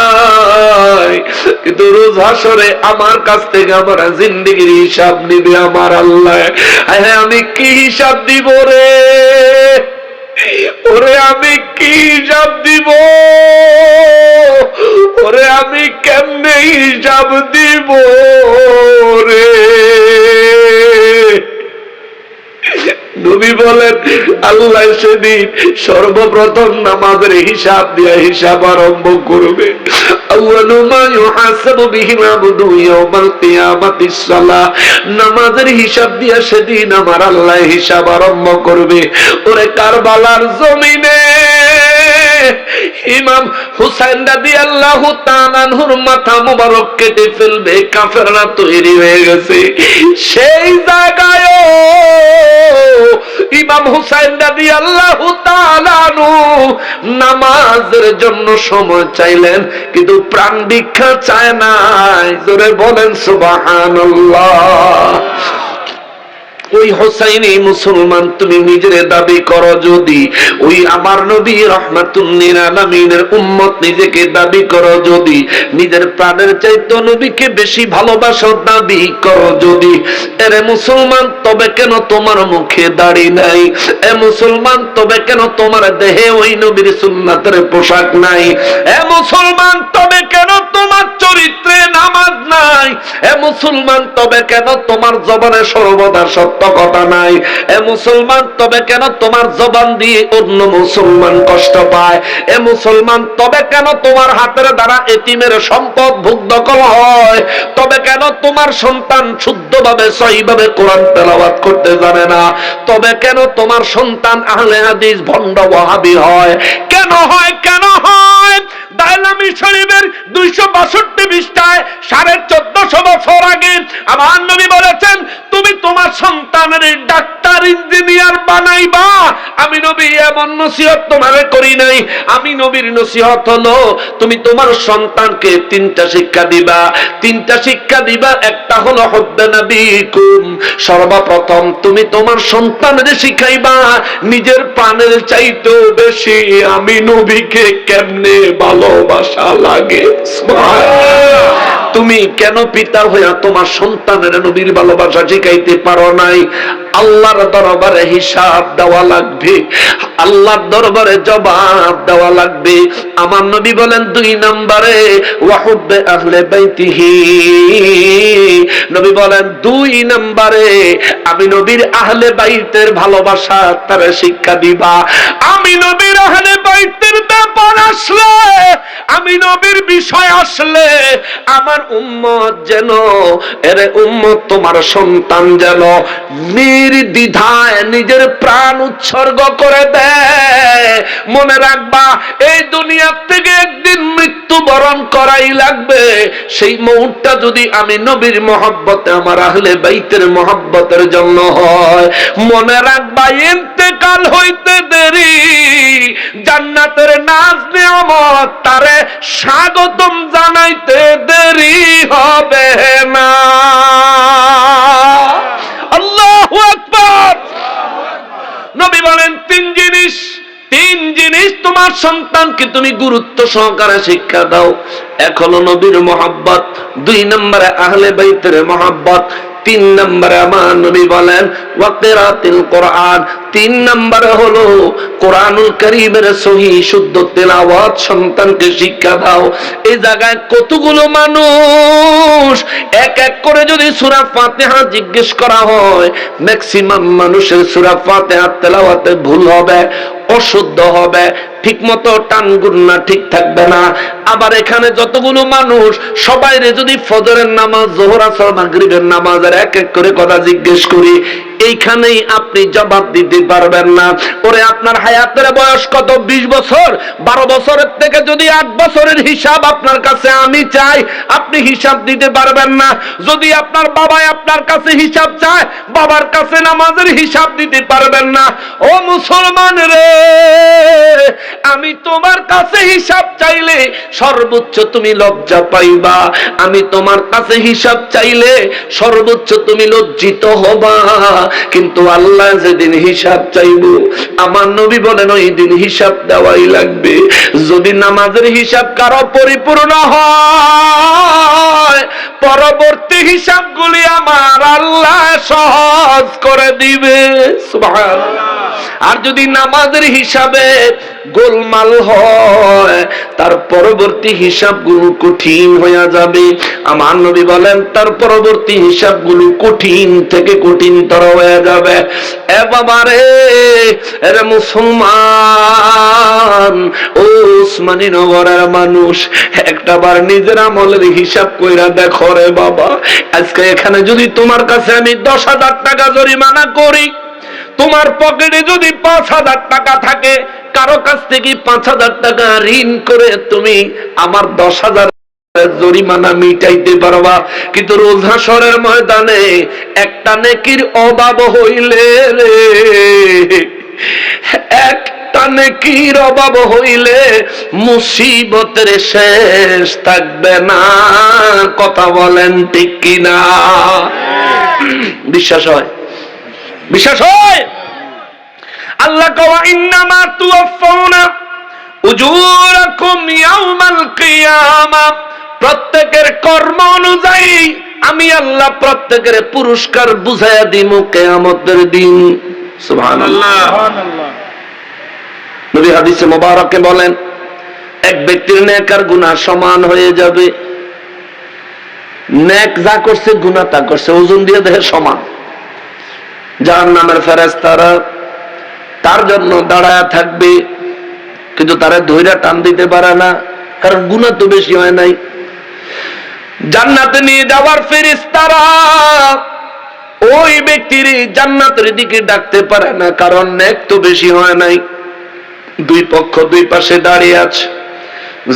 কিন্তু রোজ হাসরে আমার কাছ থেকে আমার জিন্দেগির হিসাব নিবে আমার আল্লাহ। হ্যাঁ, আমি কি হিসাব দিব রে? ওরে আমি কি হিসাব দিব? ওরে আমি কেমনে হিসাব দিব রে? নবী বলেন আল্লাহ সেদিন সর্বপ্রথম নামাজের হিসাব দিয়ে হিসাব আরম্ভ করবে। আউয়ালু মা ইউহাসাবু বিহি আবদু ইয়াউমাল কিয়ামাতিস সালাহ। নামাজের হিসাব দিয়ে সেদিন আমার আল্লাহ হিসাব আরম্ভ করবে। ওরে কারবালার জমিনে ইমাম হুসাইন রাদিয়াল্লাহু তাআলা আনহুর মাথা মোবারক কেটে ফেলবে, কাফেররা তৈরি হয়ে গেছে। সেই জায়গায় ইমাম হুসাইন রাদিয়াল্লাহু তাআলা আনহু নামাজের জন্য সময় চাইলেন, কিন্তু প্রাণ ভিক্ষা চায় নাই। জোরে বলেন সুবহানাল্লাহ। ওই হোসাইনি মুসলমান তুমি নিজের দাবি করো যদি, ওই আমার নবী রাহমাতুল লিল আলামিনের উম্মত নিজেকে দাবি করো যদি, নিজের প্রাণের চাইতে নবীকে বেশি ভালোবাসো দাবি করো যদি, এরে মুসলমান তবে কেন তোমার মুখে দাড়ি নাই? এ মুসলমান তবে কেন তোমার দেহে ওই নবীর সুন্নাতের পোশাক নাই? এ মুসলমান তবে কেন তোমার চরিত্রে নামাজ নাই। এ মুসলমান তবে কেন তোমার জবানে সর্বদা সত্য কথা নাই? এ মুসলমান তবে কেন তোমার জবান দিয়ে অন্য মুসলমান কষ্ট পায়? এ মুসলমান তবে কেন তোমার হাতের দ্বারা এতিমের সম্পদ ভোগ দখল হয়? তবে কেন তোমার সন্তান শুদ্ধভাবে সহিভাবে কোরআন তেলাওয়াত করতে জানে না? তবে কেন তোমার সন্তান আহলে হাদিস ভণ্ড ওয়াহাবি হয়? কেন হয়? কেন হয়? দাইলামি শরীফের 262 পৃষ্ঠায় 1450 বছর আগে আমার নবী বলেছেন, তুমি তোমার সন্তানের ডাক্তার ইঞ্জিনিয়ার বানাইবা। আমি নবী এমন নসিহত তোমারে করি নাই। আমি নবীর নসিহত হলো, তুমি তোমার সন্তানকে 3টা শিক্ষা দিবা। 3টা শিক্ষা দিবা। একটা হলো হুব্বে নবীকুম, সর্বপ্রথম তুমি তোমার সন্তানকে শিখাইবা নিজের প্রাণের চাইতেও বেশি আমি নবীকে কেমনে ভালোবাসা লাগে। তুমি কেন পিতা হইয়া তোমার সন্তানের নবীর ভালোবাসা শিখাইতে পারো নাই? আল্লাহর দরবারে হিসাব দেওয়া লাগবে, আল্লাহর দরবারে জবাব দেওয়া লাগবে। আমার নবী বলেন 2 নম্বরে ওয়াহুব্বে আহলে বাইতিহি, নবী বলেন 2 নম্বরে আমি নবীর আহলে বাইতের ভালোবাসা তারে শিক্ষা দিবা। আমি নবীর আহলে বাইতের ব্যাপার আসলে, আমি নবীর বিষয় আসলে আমার উম্মত যেন, এর উম্মত তোমার সন্তান যেন নির্দ্বিধায় নিজের প্রাণ উৎসর্গ করে দেয়। মনে রাখবা, এই দুনিয়া থেকে একদিন মৃত্যুবরণ করাই লাগবে। সেই মুহূর্তটা যদি আমি নবীর মহব্বতে, আমার আহলে বাইতের মহব্বতের জন্য হয়, মনে রাখবা ইন্তেকাল হইতে দেরি জান্নাতের নাজ নিয়ামত তারে স্বাগতম জানাইতে দেরি হবে না। আল্লাহু আকবার। নবী বলেন 3 জিনিস তোমার সন্তানকে তুমি গুরুত্ব সহকারে শিক্ষা দাও। এক হলো নবীর মহব্বত, 2 নম্বরে আহলে বাইতের মহব্বত, 3 নম্বরে আমার নবী বলেন ওয়াকিরাতিল কোরআন, 3 নম্বরে হলো কোরআনুল কারীমের সহিহ শুদ্ধ তেলাওয়াত সন্তানকে শিক্ষা দাও। এই জায়গায় কতগুলো মানুষ এক এক করে যদি সূরা ফাতিহা জিজ্ঞেস করা হয়, ম্যাক্সিমাম মানুষের সূরা ফাতিহা তেলাওয়াতে ভুল হবে, অশুদ্ধ হবে, ঠিকমতো টান গুন্না ঠিক থাকবে না। আবার এখানে যতগুলো মানুষ সবাইরে যদি ফজরের নামাজ, যোহর, আসর, মাগরিবের নামাজের এক এক করে কথা জিজ্ঞেস করি, এইখানেই আপনি জবাব দিতে পারবেন না। ওরে আপনার হায়াতের বয়স কত? 20 বছর। 12 বছরের থেকে যদি 8 বছরের হিসাব আপনার কাছে আমি চাই, আপনি হিসাব দিতে পারবেন না। যদি আপনার বাবা আপনার কাছে হিসাব চায়, বাবার কাছে নামাজের হিসাব দিতে পারবেন না। ও মুসলমান রে, আমি তোমার কাছে হিসাব চাইলে সর্বোচ্চ তুমি লজ্জা পাইবা। আমি তোমার কাছে হিসাব চাইলে সর্বোচ্চ তুমি লজ্জিত হবা। কিন্তু আল্লাহ যেদিন হিসাব চাইব, আমার নবী বলেন ওই দিন হিসাব দেওয়াই লাগবে। যদি নামাজের হিসাব কারো পরিপূর্ণ হয়, পরবর্তী হিসাবগুলি আমার আল্লাহ সহজ করে দিবে। সুবহানাল্লাহ। আর যদি নামাজের হিসাবে গোলমাল হয়, তার পরবর্তী হিসাবগুলো কঠিন হয়ে যাবে। আমার নবী বলেন তার পরবর্তী হিসাবগুলো কঠিন থেকে কঠিনতর হয়ে যাবে। এ বাবা রে, এর মুসলমান, ও উসমানী নগরের মানুষ, একটাবার নিজের আমলের হিসাব কইরা দেখো রে বাবা। আজকে এখানে যদি তোমার কাছে আমি 10,000 টাকা জরিমানা করি, তোমার পকেটে যদি 5,000 টাকা থাকে, কারো কাছ থেকে 5,000 টাকা ঋণ করে তুমি আমার 10,000 জরিমানা মিটাইতে পারবা। কিন্তু রোজ হাশরের ময়দানে একটা নেকির অভাব হইলে রে, একটা নেকির অভাব হইলে মুসিবতের শেষ থাকবে না। কথা বলেন ঠিক কিনা? বিশ্বাস হয়? বিশ্বাস হয়? আল্লাহ কওয়া ইন্নামা তুওয়াফাউনা উজুরাকুম ইয়াউমাল কিয়ামা, প্রত্যেকের কর্ম অনুযায়ী আমি আল্লাহ প্রত্যেকের পুরস্কার বুঝাইয়া দিব কিয়ামতের দিন। সুবহানাল্লাহ। নবী হাদিসে মোবারকে বলেন এক ব্যক্তির নেক আর গুনাহ সমান হয়ে যাবে। নেক যা করছে গুনাহ তা করছে, ওজন দিয়ে দেখে সমান। জাহান্নামের ফেরেশতারা তার জন্য দাঁড়ায়া থাকবে, কিন্তু তারা ধৈর্য টান দিতে পারে না, কারণ গুনাহ তো বেশি হয় নাই। জান্নাতে নিয়ে যাওয়ার ফেরেশতারা ওই ব্যক্তির জান্নাতের দিকে ডাকতে পারে না, কারণ নেক তো বেশি হয় নাই। দুই পক্ষ দুই পাশে দাঁড়িয়ে আছে।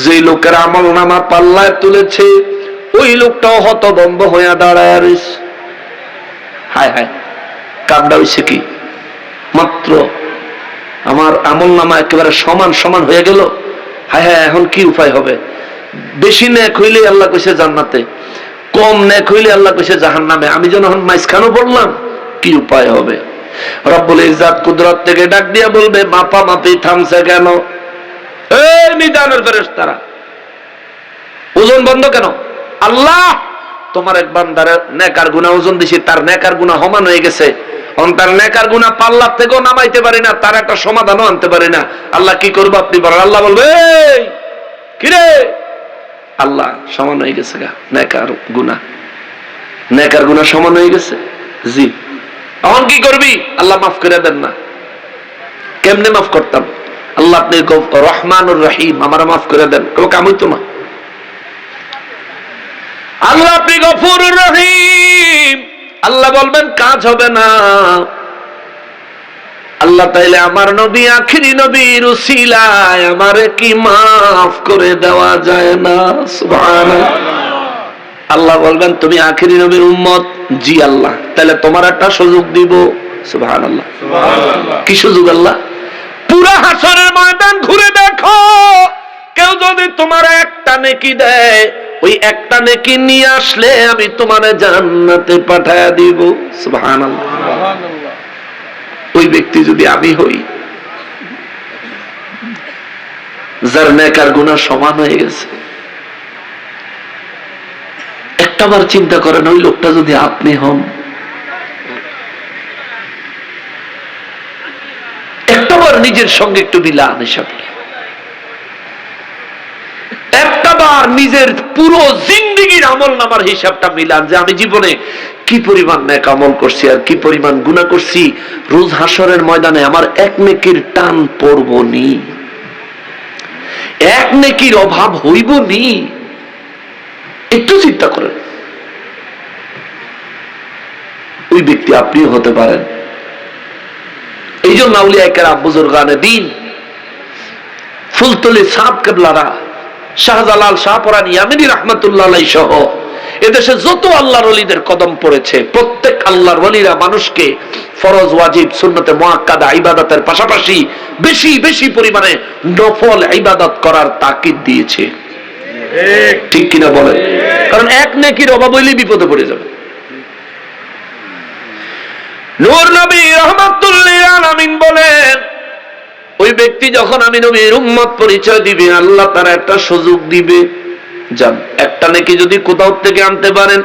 যে লোকের আমলনামা পাল্লায় তুলেছে ওই লোকটাও হতভম্ব হয়ে দাঁড়ায় রয়েছে। হায় হায়, কামটা হয়েছে কি, মাত্র আমার আমলনামা একেবারে সমান সমান হয়ে গেল। হায় হায়, এখন কি উপায় হবে? বেশি নেক হইলে আল্লাহ কইছে জান্নাতে, কম নেক হইলে আল্লাহ কইছে জাহান্নামে, আমি যেন এখন মাঝখানে পড়লাম, কি উপায় হবে? রব্বুল ইজ্জত কুদরত থেকে ডাক দিয়া বলবে, মাপামাপি থামছে কেন? এই মিজানের ফেরেশতারা, ওজন বন্ধ কেন? আল্লাহ, তোমার এক বান্দার নেকার গুনাহ ওজন দিছি, তার নেকার গুনাহ সমান হয়ে গেছে, তার নেকার গুনাহ পাল্লার থেকেও নামাইতে পারি না, তার একটা সমাধানও আনতে পারি না। আল্লাহ কি করবো আপনি বলেন? আল্লাহ বলবে, এই কিরে, আল্লাহ সমান হয়ে গেছে গা নেকার গুনাহ, নেকার গুনাহ সমান হয়ে গেছে। জি, এখন কি করবি? আল্লাহ মাফ করে দেন না। কেমনে মাফ করতাম? আল্লাহ আপনি রহমানুর রহিম, আমার মাফ করে দেন। কাম হইতো না। আল্লাহ আপনি গফুরুর রহিম, আল্লাহ বলবেন কাজ হবে না। আল্লাহ তাইলে আমার নবী আখিরি নবীর উসিলায় আমারে কি মাফ করে দেওয়া যায় না? সুবহানাল্লাহ। আল্লাহ বলবেন তুমি আখিরি নবীর উম্মত। জি আল্লাহ, তাহলে তোমার একটা সুযোগ দিব। সুবহানাল্লাহ, সুবহানাল্লাহ। কি সুযোগ আল্লাহ? পুরা হাসরের ময়দান ঘুরে দেখো, কেউ যদি তোমার একটা নেকি দেয়, ওই একটা নেকি নিয়ে আসলে আমি তোমার জান্নাতে পাঠায়া দিব। সুবহানাল্লাহ, সুবহানাল্লাহ। ওই ব্যক্তি যদি আমি হই, যার নেকার গুনাহ সমান হয়ে গেছে, একটাবার চিন্তা করেন, ওই লোকটা যদি আপনি হন, একটাবার নিজের সঙ্গে একটু মিলান হিসাবটা, একটাবার নিজের পুরো জিন্দেগির আমল নামার হিসাবটা মিলান, যে আমি জীবনে কি পরিমাণ নেক আমল করছি আর কি পরিমাণ গুনাহ করছি। রোজ হাসরের ময়দানে আমার এক নেকির টান পড়ব নি, এক নেকির অভাব হইব নি। একটু চিন্তা করেন, ওই ব্যক্তি আপনিও হতে পারেন। এই জন্য আউলিয়ায়ে কেরাম, বুজুর্গানে দ্বীন, ফুলতলি সাহেব কেবলারা, শাহজালাল শাহপরান ইয়ামিনী রাহমাতুল্লাহ আলাইহি সহ এদেশে যত আল্লাহর ওলিদের কদম পড়েছে, প্রত্যেক আল্লাহর ওলিরা মানুষকে ফরজ, ওয়াজিব, সুন্নতে মুআক্কাদা ইবাদতের পাশাপাশি বেশি বেশি পরিমাণে নফল ইবাদত করার তাকিদ দিয়েছে। ঠিক কিনা বলেন? কারণ এক নেকির অভাব হইলে বিপদে পড়ে যাবে। নূর নবী রাহমাতুল্লিল আলামিন বলেন, ওই ব্যক্তি যখন আমি নবীর উম্মত পরিচয় দিবে, আল্লাহ তার একটা সুযোগ দিবে। যান, একটা নেকি যদি কোথাও থেকে আনতে পারেন,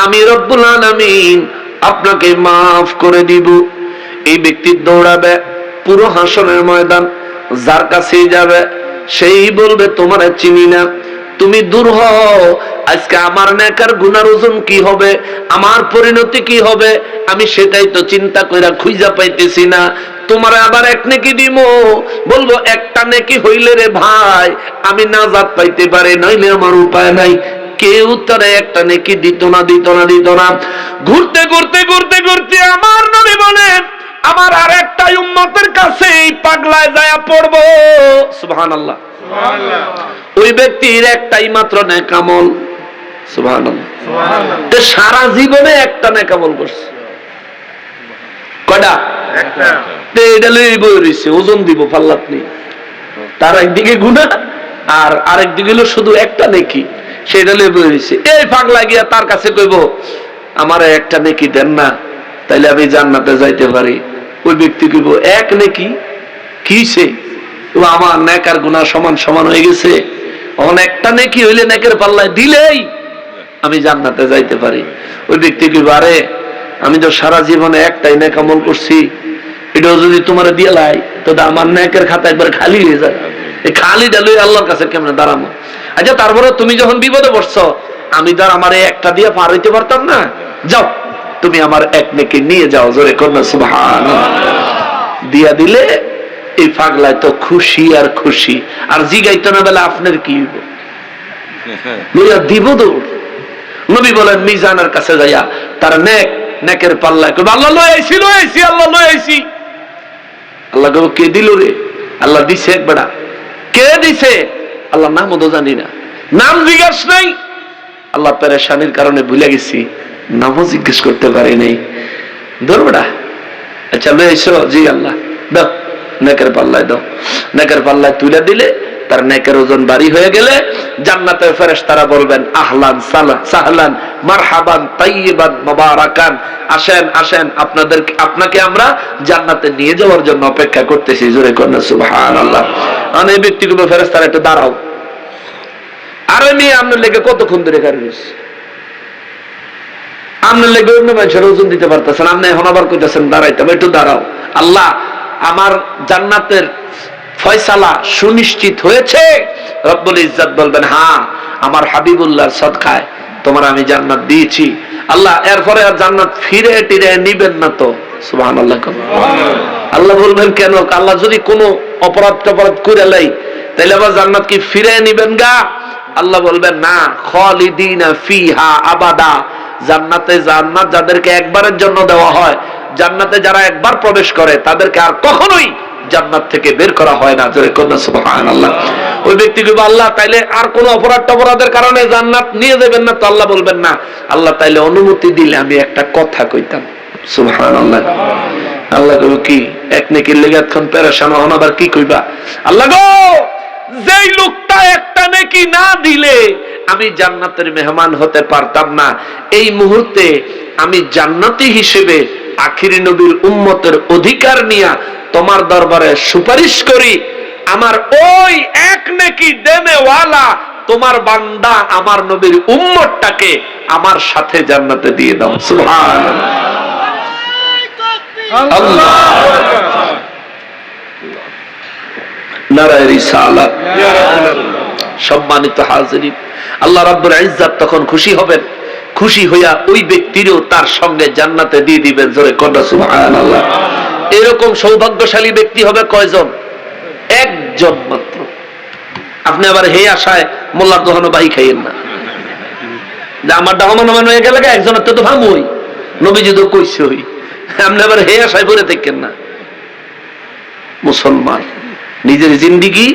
আমি রব্বুল আলামিন আপনাকে মাফ করে দিব। এই ব্যক্তি দৌড়াবে পুরো হাসরের ময়দান, যার কাছেই যাবে সেই বলবে তোমারে চিনি না, তুমি দূর হও। আজকে আমার নেকার গুনার ওজন কি হবে, আমার পরিণতি কি হবে, আমি সেটাই তো চিন্তা কইরা খুঁজা পাইতেছি না। তোমার আবার এক নেকি দিব, বলবো একটা নেকি হইলে রে ভাই আমি নাজাত পাইতে পারি, নইলে আমার উপায় নাই। কেউ তারা একটা নেকি দিত না, দিত না, দিত না। ঘুরতে ঘুরতে ঘুরতে ঘুরতে আমার নবী বলেন, আমার আর একটা উম্মতের কাছে এই পাগলায় যায়া পড়বো। সুবহানাল্লাহ, সুবহানাল্লাহ। ওই ব্যক্তির একটাই মাত্র নেক আমল। সুবহানাল্লাহ, সুবহানাল্লাহ। সারা জীবনে একটা নেক আমল করছে, কয়টা? একটা। এটা লই বই রইছে, ওজন দিব পাল্লাত নেই। তার একদিকে গুনাহ আর আরেকদিকে হলো শুধু একটা নেকি, সেটা লই বই রইছে। এই পাগলা গিয়া তার কাছে কইব, আমারে একটা নেকি দেন না, তাইলে আমি জান্নাতে যাইতে পারি। ওই ব্যক্তি কইব, এক নেকি কিছে? আমার নেক আর গুনাহ সমান সমান হয়ে গেছে, অনেকটা নেকি হইলে নেকের পাল্লায় দিলেই আমি জান্নাতে যাইতে পারি। ওই ব্যক্তি কইব, আরে আমি তো সারা জীবনে একটাই নেক আমল করছি, এটাও যদি তোমার দিয়ে লাই তো আমার নেকের খাতা একবার খালি হয়ে যায়। এই খালিটা লই আল্লাহর কাছে কেমনে দাঁড়াবো? আচ্ছা, তারপরে তুমি যখন বিপদে পড়ছো, আমি তো আর আমার একটা দিয়ে পার হইতে পারতাম না, যাও তুমি আমার এক নেকি নিয়ে যাও, জোরে কন্যা সুবহানাল্লাহ। দিয়া দিলে এই পাগলায় তো খুশি আর খুশি, আর জিগাইতো না বেলা আপনার কি হইব, লইয়া দিব দৌড়। নবী বলেন মিজানের কাছে যাইয়া তার নেকের পাল্লায় আল্লাহ লই আইছি আল্লাহ লই আইছি। আল্লাহ কে দিল রে? আল্লাহ দিছে এক বেড়া। কে দিছে? আল্লাহ নাম তো জানি না, নাম জিজ্ঞাস নাই। আল্লাহ পেরেশানির কারণে ভুলে গেছি, নামও জিজ্ঞেস করতে পারি নাই। ধর বেড়া, আচ্ছা লই আইছো? জি আল্লাহ, দাও নেকের পাল্লায় দাও। নেকের পাল্লায় তুলে দিলে তার নেকের ওজন ভারী হয়ে গেলে জান্নাতের ফেরেশতারা বলবেন আহলান সাহলান মারহাবান তাইয়িবান মুবারাকান, আসেন আসেন, আপনাকে আমরা জান্নাতে নিয়ে যাওয়ার জন্য অপেক্ষা করতেছি, জোরে কন্যা সুবহানাল্লাহ। আর এই ব্যক্তিগুলো ফেরেশতারা একটু দাঁড়াও, আরে নিয়ে আপনার লেগে কতক্ষণ ধরে কারণিস, আপনার লেগে অন্য মানুষের ওজন দিতে পারতেছেন, আপনি এখন আবার কইতেছেন দাঁড়াইতে, একটু দাঁড়াও। আল্লাহ আমার জান্নাতের ফয়সালা সুনিশ্চিত হয়েছে। রব্বুল ইজ্জত বলবেন হ্যাঁ, আমার হাবিবুল্লাহর সদকায় তোমার আমি জান্নাত দিয়েছি। আল্লাহ এরপরে আর জান্নাত ফিরে টিরে নিবেন না তো? সুবহানাল্লাহ। আল্লাহ বলবেন কেন? আল্লাহ যদি কোনো অপরাধ করে লাই তাহলে আবার জান্নাত কি ফিরে নিবেন গা? আল্লাহ বলবেন না, খালিদিনা ফিহা আবাদা। জান্নাতে জান্নাত যাদেরকে একবারের জন্য দেওয়া হয়, জান্নাতে যারা একবার প্রবেশ করে তাদেরকে আর কখনোই জান্নাত থেকে বের করা হয় না, জোরে কন্যা সুবহানাল্লাহ। ওই ব্যক্তিকে আল্লাহ তাইলে আর কোন অপরাধের কারণে জান্নাত নিয়ে যাবেন না তো? আল্লাহ বলবেন না, আল্লাহ তাইলে অনুমতি দিলে আমি একটা কথা কইতাম। সুবহানাল্লাহ। আল্লাহ কইব কি এক নেকির লেগে এতক্ষণ পেরেশান হন, আবার কি কইবা? আল্লাহ গো, যেই লোকটা একটা নেকি না দিলে আমি জান্নাতের মেহমান হতে পারতাম না, এই মুহূর্তে আমি জান্নাতি হিসেবে আখিরি নবীর উম্মতের অধিকার নিয়ে তোমার দরবারে সুপারিশ করি, আমার ওই এক নেকি দেনেওয়ালা তোমার বান্দা আমার নবীর উম্মতটাকে আমার সাথে জান্নাতে দিয়ে দাও। সুবহানাল্লাহ। আল্লাহ নারায়ে রিসালাত। সম্মানিত হাজিরিন, আল্লাহ রাব্বুল ইজ্জত তখন খুশি হবেন, খুশি হইয়া ওই ব্যক্তিরও তার সঙ্গে জান্নাতে দিয়ে দিবেন, জোরে কন্যা সুবহানাল্লাহ। এরকম সৌভাগ্যশালী ব্যক্তি হবে কয়জন? একজন মাত্র। আপনি আবার হে আশায় মোল্লার দোকানে বাহি খাইয়েন না, যে আমার ডাহমান হয়ে গেলে একজনের তো ভামই, নবীজি তো কইছে হই, আপনি আবার হে আশায় পড়ে থাকেন না। মুসলমান নিজের জিন্দেগি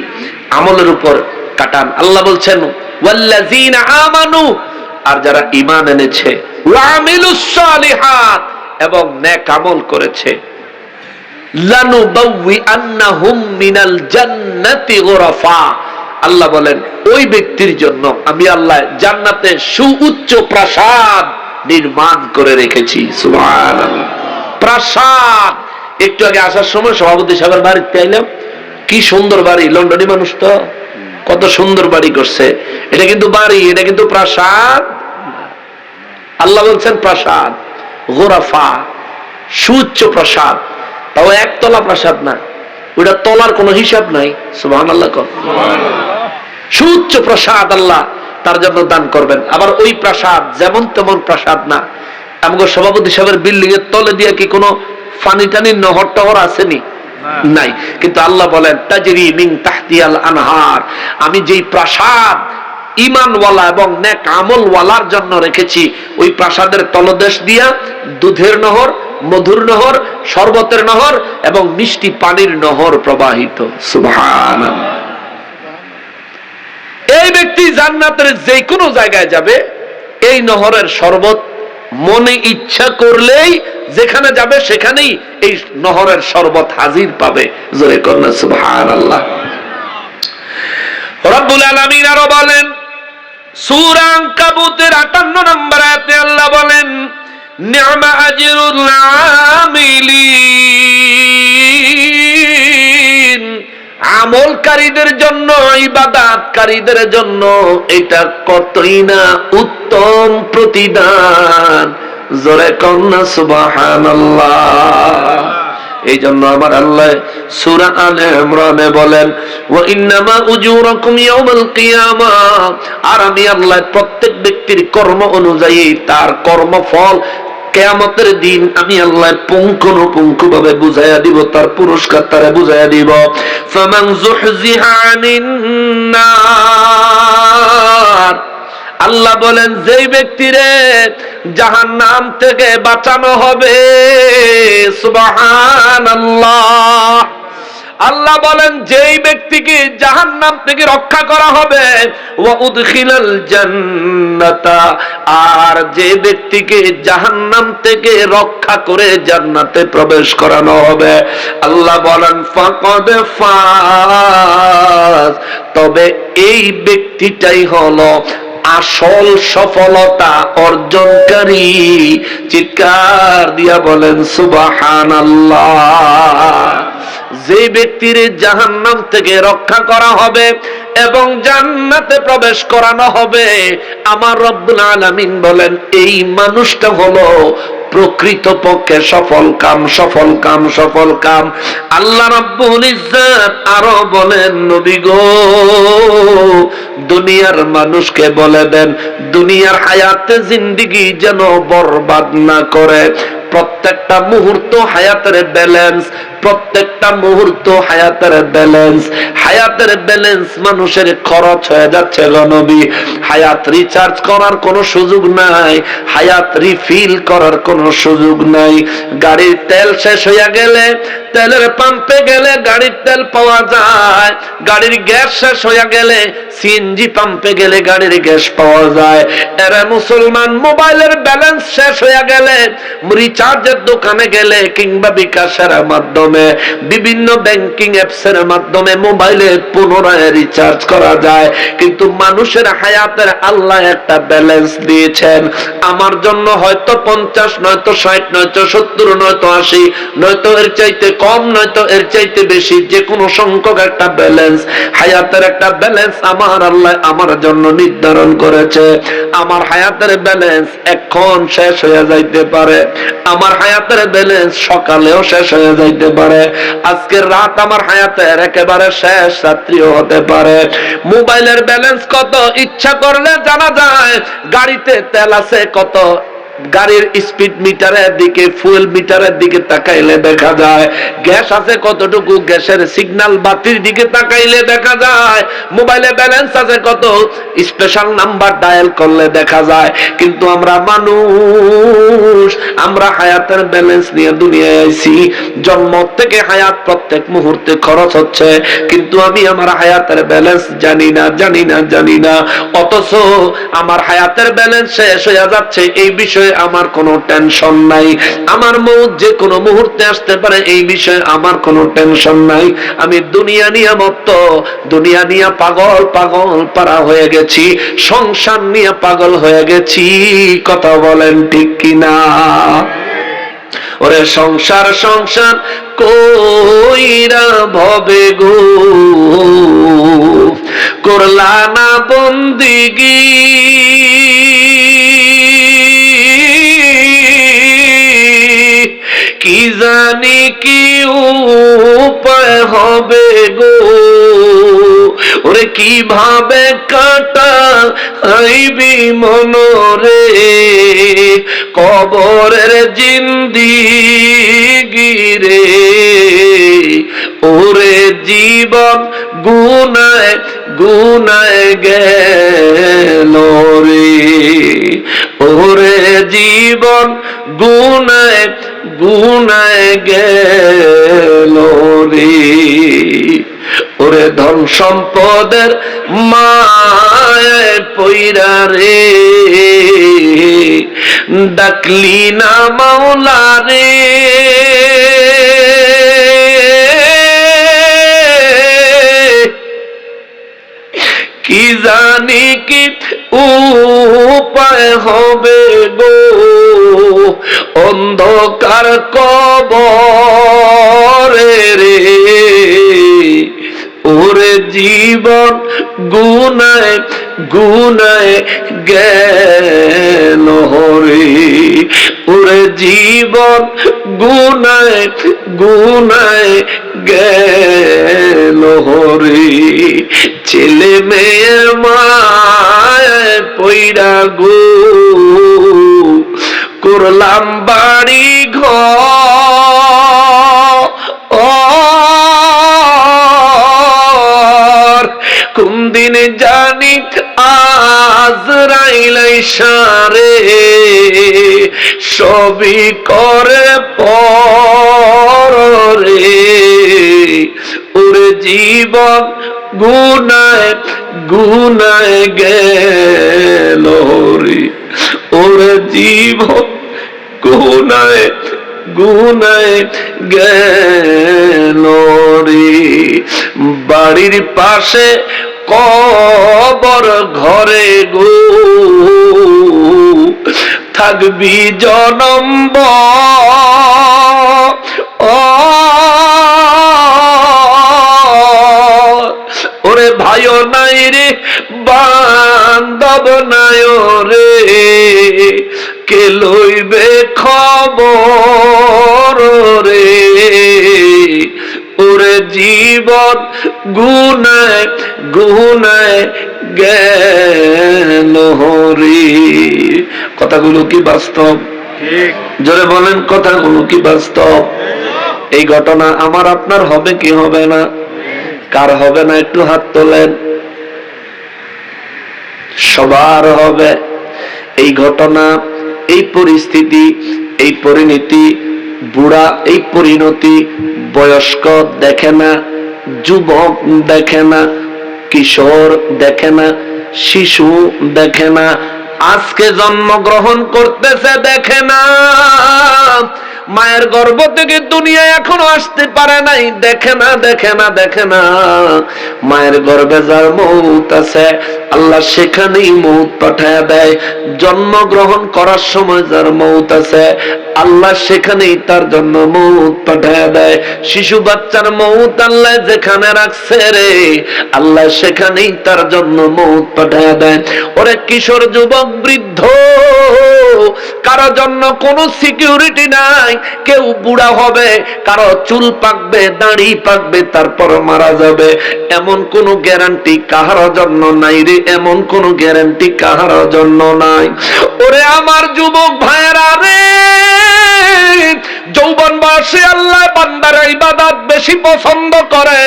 আমলের উপর কাটান। আল্লাহ বলছেন ওয়াল্লাযীনা আমানু, আর যারা ঈমান এনেছে, ওয়া আমিলুস সালিহাত, এবং নেক আমল করেছে, লানুবাউইআন্নাহুম মিনাল জান্নাতি গুরাফা, আল্লাহ বলেন ওই ব্যক্তির জন্য আমি আল্লাহ জান্নাতে সুউচ্চ প্রাসাদ নির্মাণ করে রেখেছি। সুবহানাল্লাহ। প্রাসাদ। একটু আগে আসার সময় সভাপতি সাহেবের বাড়িতে আইলাম, কি সুন্দর বাড়ি, লন্ডনী মানুষ তো কত সুন্দর বাড়ি করছে। এটা কিন্তু বাড়ি, এটা কিন্তু প্রাসাদ। আল্লাহ বলছেন প্রাসাদ, গোরাফা, সুউচ্চ প্রাসাদ। তাও একতলা প্রাসাদ না, ওটা তলার কোনো হিসাব নাই। সুবহানাল্লাহ। সুউচ্চ প্রাসাদ আল্লাহ তার জন্য দান করবেন। আবার ওই প্রাসাদ যেমন তেমন প্রাসাদ না। আমাদের সভাপতি সাহেবের বিল্ডিং এর তলে দিয়ে কি কোনো ফানি টানি নহর টহর আসেনি? নাই। কিন্তু আল্লাহ বলেন তাজরি মিন তাহতিয়াল আনহার, আমি যেই প্রাসাদ ঈমানওয়ালা এবং নেক আমলওয়ালার জন্য রেখেছি, ওই প্রাসাদের তলদেশ দিয়া দুধের নহর, মধুর নহর, শরবতের নহর এবং মিষ্টি পানির নহর প্রবাহিত। সুবহানাল্লাহ। এই ব্যক্তি জান্নাতের যে কোনো জায়গায় যাবে, এই নহরের শরবত মনে ইচ্ছা করলেই যেখানে যাবে সেখানেই এই নহরের শরবত হাজির পাবে। জোরে কন্যা সুবহানাল্লাহ। রব্বুল আলামিন আরো বলেন সূরা আনকাবুতের 58 নম্বর আয়াতে আল্লাহ বলেন নি'মা আজরুল আমিলিন, আমলকারীদের জন্য, ইবাদতকারীদের জন্য এটা কতই না উত্তম প্রতিদান। জোরে কন্যা সুবহানাল্লাহ। এই জন্য আমার আল্লাহ সূরা আলে ইমরানে বলেন, ওয়া ইন্নামা উজুরাকুম ইয়াউমাল কিয়ামাহ, আর আমি আল্লাহ প্রত্যেক ব্যক্তির কর্ম অনুযায়ী তার কর্মফল কিয়ামতের দিন আমি আল্লাহ পুঙ্খানুপুঙ্খভাবে বুঝাইয়া দিব, তার পুরস্কার তারে বুঝাইয়া দিব। ফামান যুহজিহা আনিন নার, আল্লাহ বলেন যেই ব্যক্তিরে জাহান্নাম থেকে বাঁচানো হবে, সুবহানাল্লাহ, আল্লাহ বলেন যেই ব্যক্তিকে জাহান্নাম থেকে রক্ষা করা হবে, ওয়া উদখিলাল জান্নাতা, আর যে ব্যক্তিকে জাহান্নাম থেকে রক্ষা করে জান্নাতে প্রবেশ করানো হবে, আল্লাহ বলেন ফাকাদ ফাজ, তবে এই ব্যক্তিটাই হলো আসল সফলতা অর্জনকারী। চিৎকার দিয়া বলেন সুবহানাল্লাহ। যে ব্যক্তির জাহান্নাম থেকে রক্ষা করা হবে এবং জান্নাতে প্রবেশ করানো হবে, আমার রব্বুল আলামিন বলেন এই মানুষটা হলো প্রকৃতপক্ষে সফল কাম, সফল কাম, সফল কাম। আল্লাহ রাব্বুল ইজ্জত আরো বলেন, নবী গো দুনিয়ার মানুষকে বলে দেন দুনিয়ার হায়াতে জিন্দেগি যেন বরবাদ না করে। প্রত্যেকটা মুহূর্ত হায়াতের ব্যালেন্স, প্রত্যেকটা মুহূর্ত হায়াতের ব্যালেন্স, হায়াতের ব্যালেন্স মানুষের খরচ হয়ে যাচ্ছে গো নবী। হায়াত রিচার্জ করার কোনো সুযোগ নাই, হায়াত রিফিল করার কোনো সুযোগ নাই। গাড়ির তেল শেষ হইয়া গেলে তেলের পাম্পে গেলে গাড়ির তেল পাওয়া যায়, গাড়ির গ্যাস শেষ হইয়া গেলে সিএনজি পাম্পে গেলে গাড়ির গ্যাস পাওয়া যায়। এরা মুসলমান মোবাইলের ব্যালেন্স শেষ হইয়া গেলে রিচার্জের দোকানে গেলে কিংবা বিকাশের মাধ্যমে বিভিন্ন ব্যাংকিং অ্যাপসের মাধ্যমে মোবাইলে পুনরায় রিচার্জ করা যায়। কিন্তু মানুষের হায়াতের আল্লাহ একটা ব্যালেন্স দিয়েছেন। আমার জন্য হয়তো 50, নয়তো 60, নয়তো 70, নয়তো 80, নয়তো এর চাইতে কম, নয়তো এর চাইতে বেশি, যে কোনো সংখ্যক একটা ব্যালেন্স, হায়াতের একটা ব্যালেন্স আমার আল্লাহ আমার জন্য নির্ধারণ করেছে। আমার হায়াতের ব্যালেন্স এখন শেষ হয়ে যাইতে পারে, আমার হায়াতের ব্যালেন্স সকালেও শেষ হয়ে যাইতে পারে, আজকের রাত আমার হায়াতের একেবারে শেষ রাত্রিও হতে পারে। মোবাইলের ব্যালেন্স কত ইচ্ছা করলে জানা যায়, গাড়িতে তেল আছে কত, গাড়ির স্পিড মিটারের দিকে, ফুয়েল মিটারের দিকে তাকাইলে দেখা যায়। গ্যাস আছে কতটুকু, গ্যাসের সিগন্যাল বাতির দিকে তাকাইলে দেখা যায়। মোবাইলে ব্যালেন্স আছে কত, স্পেশাল নাম্বার ডায়াল করলে দেখা যায়। কিন্তু আমরা মানুষ, আমরা হায়াতের ব্যালেন্স নিয়ে দুনিয়ায় আইছি। জন্ম থেকে হায়াত প্রত্যেক মুহূর্তে খরচ হচ্ছে, কিন্তু আমি আমার হায়াতের ব্যালেন্স জানি না, জানি না, জানি না। অথচ আমার হায়াতের ব্যালেন্স শেষ হয়ে যাচ্ছে, এই বিষয়ে আমার কোনো টেনশন নাই। আমার মৌত যে কোনো মুহূর্তে আসতে পারে, এই বিষয়ে আমার কোনো টেনশন নাই। আমি দুনিয়া নিয়ে মত্ত, দুনিয়া নিয়ে পাগল, পাগল পারা হয়ে গেছি, সংসার নিয়ে পাগল হয়ে গেছি। কথা বলেন ঠিক কিনা? ওরে সংসার সংসার কইরা ভবে গো করলা না বন্দিগি, কি জানি কি উপায় হবে গো, ওরে কিভাবে কাটা হইবি মনরে কবরের জিন্দিগি রে, ওরে জীবন গুনায় গুনায় গেল রে, ওরে জীবন গুনায় গুনায় গেল রে, ওরে ধন সম্পদের মায় পইরা রে ডাকলি না মাওলা রে, কি জানি কি উপায় হবে গো, অন্ধকার কবরে রে, ওরে জীবন গুনায় গুনায় গেল রে, ওরে জীবন গুনায় গুনায় গেল রে, ছেলে মেয়ে মায় পইরা গো, করলাম বাড়ি ঘর, কোন দিন জানি আজরাইল ইশারে, সবই করে পরে, ওরে জীবন গুনায় গুনায় গেল রে, ওরে জীবন গুনায় গুনায় গেল রে। বাড়ির পাশে কবর ঘরে গো, থাকবি জনমভর, ওরে ভাইও নাই রে বান্ধব নাই রে, কে লইবে খবর রে, ওরে জীবন গুনায় গুনায় গেল রে। কথাগুলো কি বাস্তব? জোরে বলেন, কথাগুলো কি বাস্তব? এই ঘটনা আমার আপনার হবে কি হবে না? কার হবে না একটু হাত তোলেন। সবার হবে। এই ঘটনা, এই পরিস্থিতি, এই পরিণতি, বুড়া এই পরিণতি বয়স্ক দেখে না, যুবক দেখে না, কিশোর দেখে না, শিশু দেখে না, আজকে জন্মগ্রহণ করতেছে দেখে না, মায়ের গর্ভ থেকে দুনিয়ায় এখনো আসতে পারে নাই দেখে না, দেখে না, দেখে না। মায়ের গর্ভে যার মৌত আছে আল্লাহ সেখানেই মৌত পাঠায় দেয়। জন্মগ্রহণ করার সময় যার মৌত আছে আল্লাহ সেখানেই তার জন্য মৌত পাঠায় দেয়। শিশু বাচ্চার মৌত আল্লাহ যেখানে রাখছে রে আল্লাহ সেখানেই তার জন্য মৌত পাঠায় দেয়। ওরে কিশোর যুবক বৃদ্ধ কারো জন্য কোনো সিকিউরিটি নাই, কেউ বুড়া হবে, কারো চুল পাকবে, দাড়ি পাকবে, তারপর মারা যাবে, এমন কোনো গ্যারান্টি কাহার জন্য নাই রে, এমন কোনো গ্যারান্টি কাহার জন্য নাই। ওরে আমার যুবক ভাইয়েরা রে, যৌবন বয়সে আল্লাহ বান্দার ইবাদত বেশি পছন্দ করে,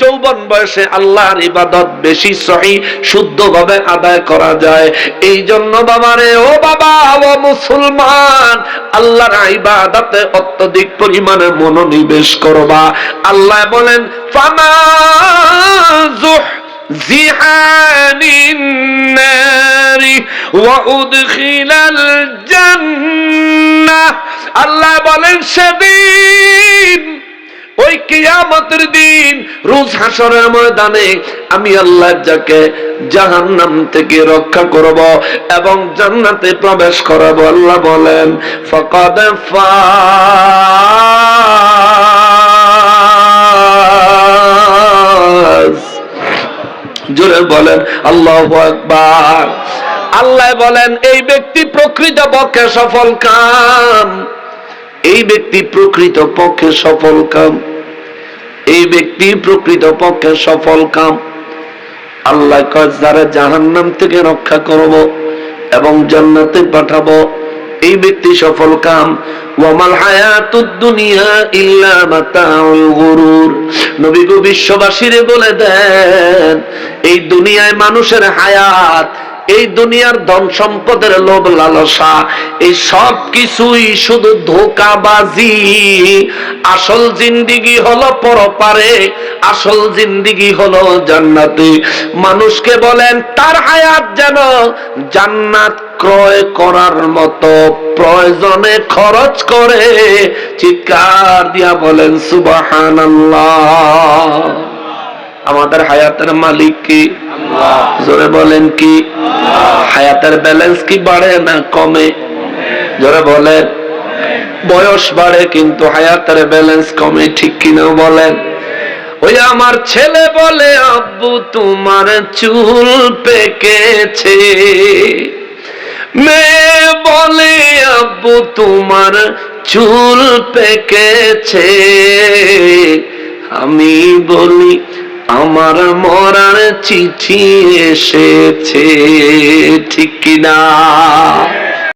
যৌবন বয়সে আল্লাহর ইবাদত বেশি সহিহ শুদ্ধভাবে আদায় করা যায়। এই জন্য বাবারে, ও বাবা, ও মুসলমান, আল্লাহর ইবাদতে অত্যধিক পরিমাণে মনোনিবেশ করবা। আল্লাহ বলেন ফামাজুহ জিহানিন নারি ওয়া উদখিলাল জান্নাহ, আল্লাহ বলেন সেদিন, ওই কিয়ামতের দিন, রোজ হাসরের ময়দানে আমি আল্লাহ যাকে জাহান্নাম থেকে রক্ষা করব এবং জান্নাতে প্রবেশ করাবো, আল্লাহ বলেন ফাকাদ ফাজ। জোরে বলেন আল্লাহু আকবার। আল্লাহ বলেন এই ব্যক্তি প্রকৃত পক্ষে সফল কাম, এই ব্যক্তি প্রকৃত পক্ষে সফল কাম, এই ব্যক্তি প্রকৃত পক্ষে সফল কাম। আল্লাহ কয় যারা জাহান্নাম থেকে রক্ষা করব এবং জান্নাতে পাঠাবো, এই ব্যক্তি সফল কাম। ওয়ামাল হায়াতুদ দুনিয়া ইল্লা মাতাউল গুরুর, নবী গো বিশ্ববাসীরে বলে দেন এই দুনিয়ায় মানুষের হায়াত, এই দুনিয়ার ধন সম্পদের লোভ লালসা, এই সব কিছুই শুধু ধোঁকাবাজি। আসল জিন্দেগি হলো পরপারে, আসল জিন্দেগি হলো জান্নাতে। মানুষকে বলেন তার হায়াত যেন জান্নাত ক্রয় করার মতো প্রয়োজনে খরচ করে। চিৎকার দিয়া বলেন সুবহানাল্লাহ। আমাদের হায়াতের মালিক কি? আল্লাহ। জোরে বলেন কি? আল্লাহ। হায়াতের ব্যালেন্স কি বাড়ে না কমে? জোরে বলেন। বয়স বাড়ে কিন্তু হায়াতের ব্যালেন্স কমে, ঠিক কিনা বলেন? ওই আমার ছেলে বলে আব্বু তোমার চুল পেকেছে, মেয়ে বলে আব্বু তোমার চুল পেকেছে, আমি বলি আমার মরার চিঠি এসেছে। ঠিক কিনা?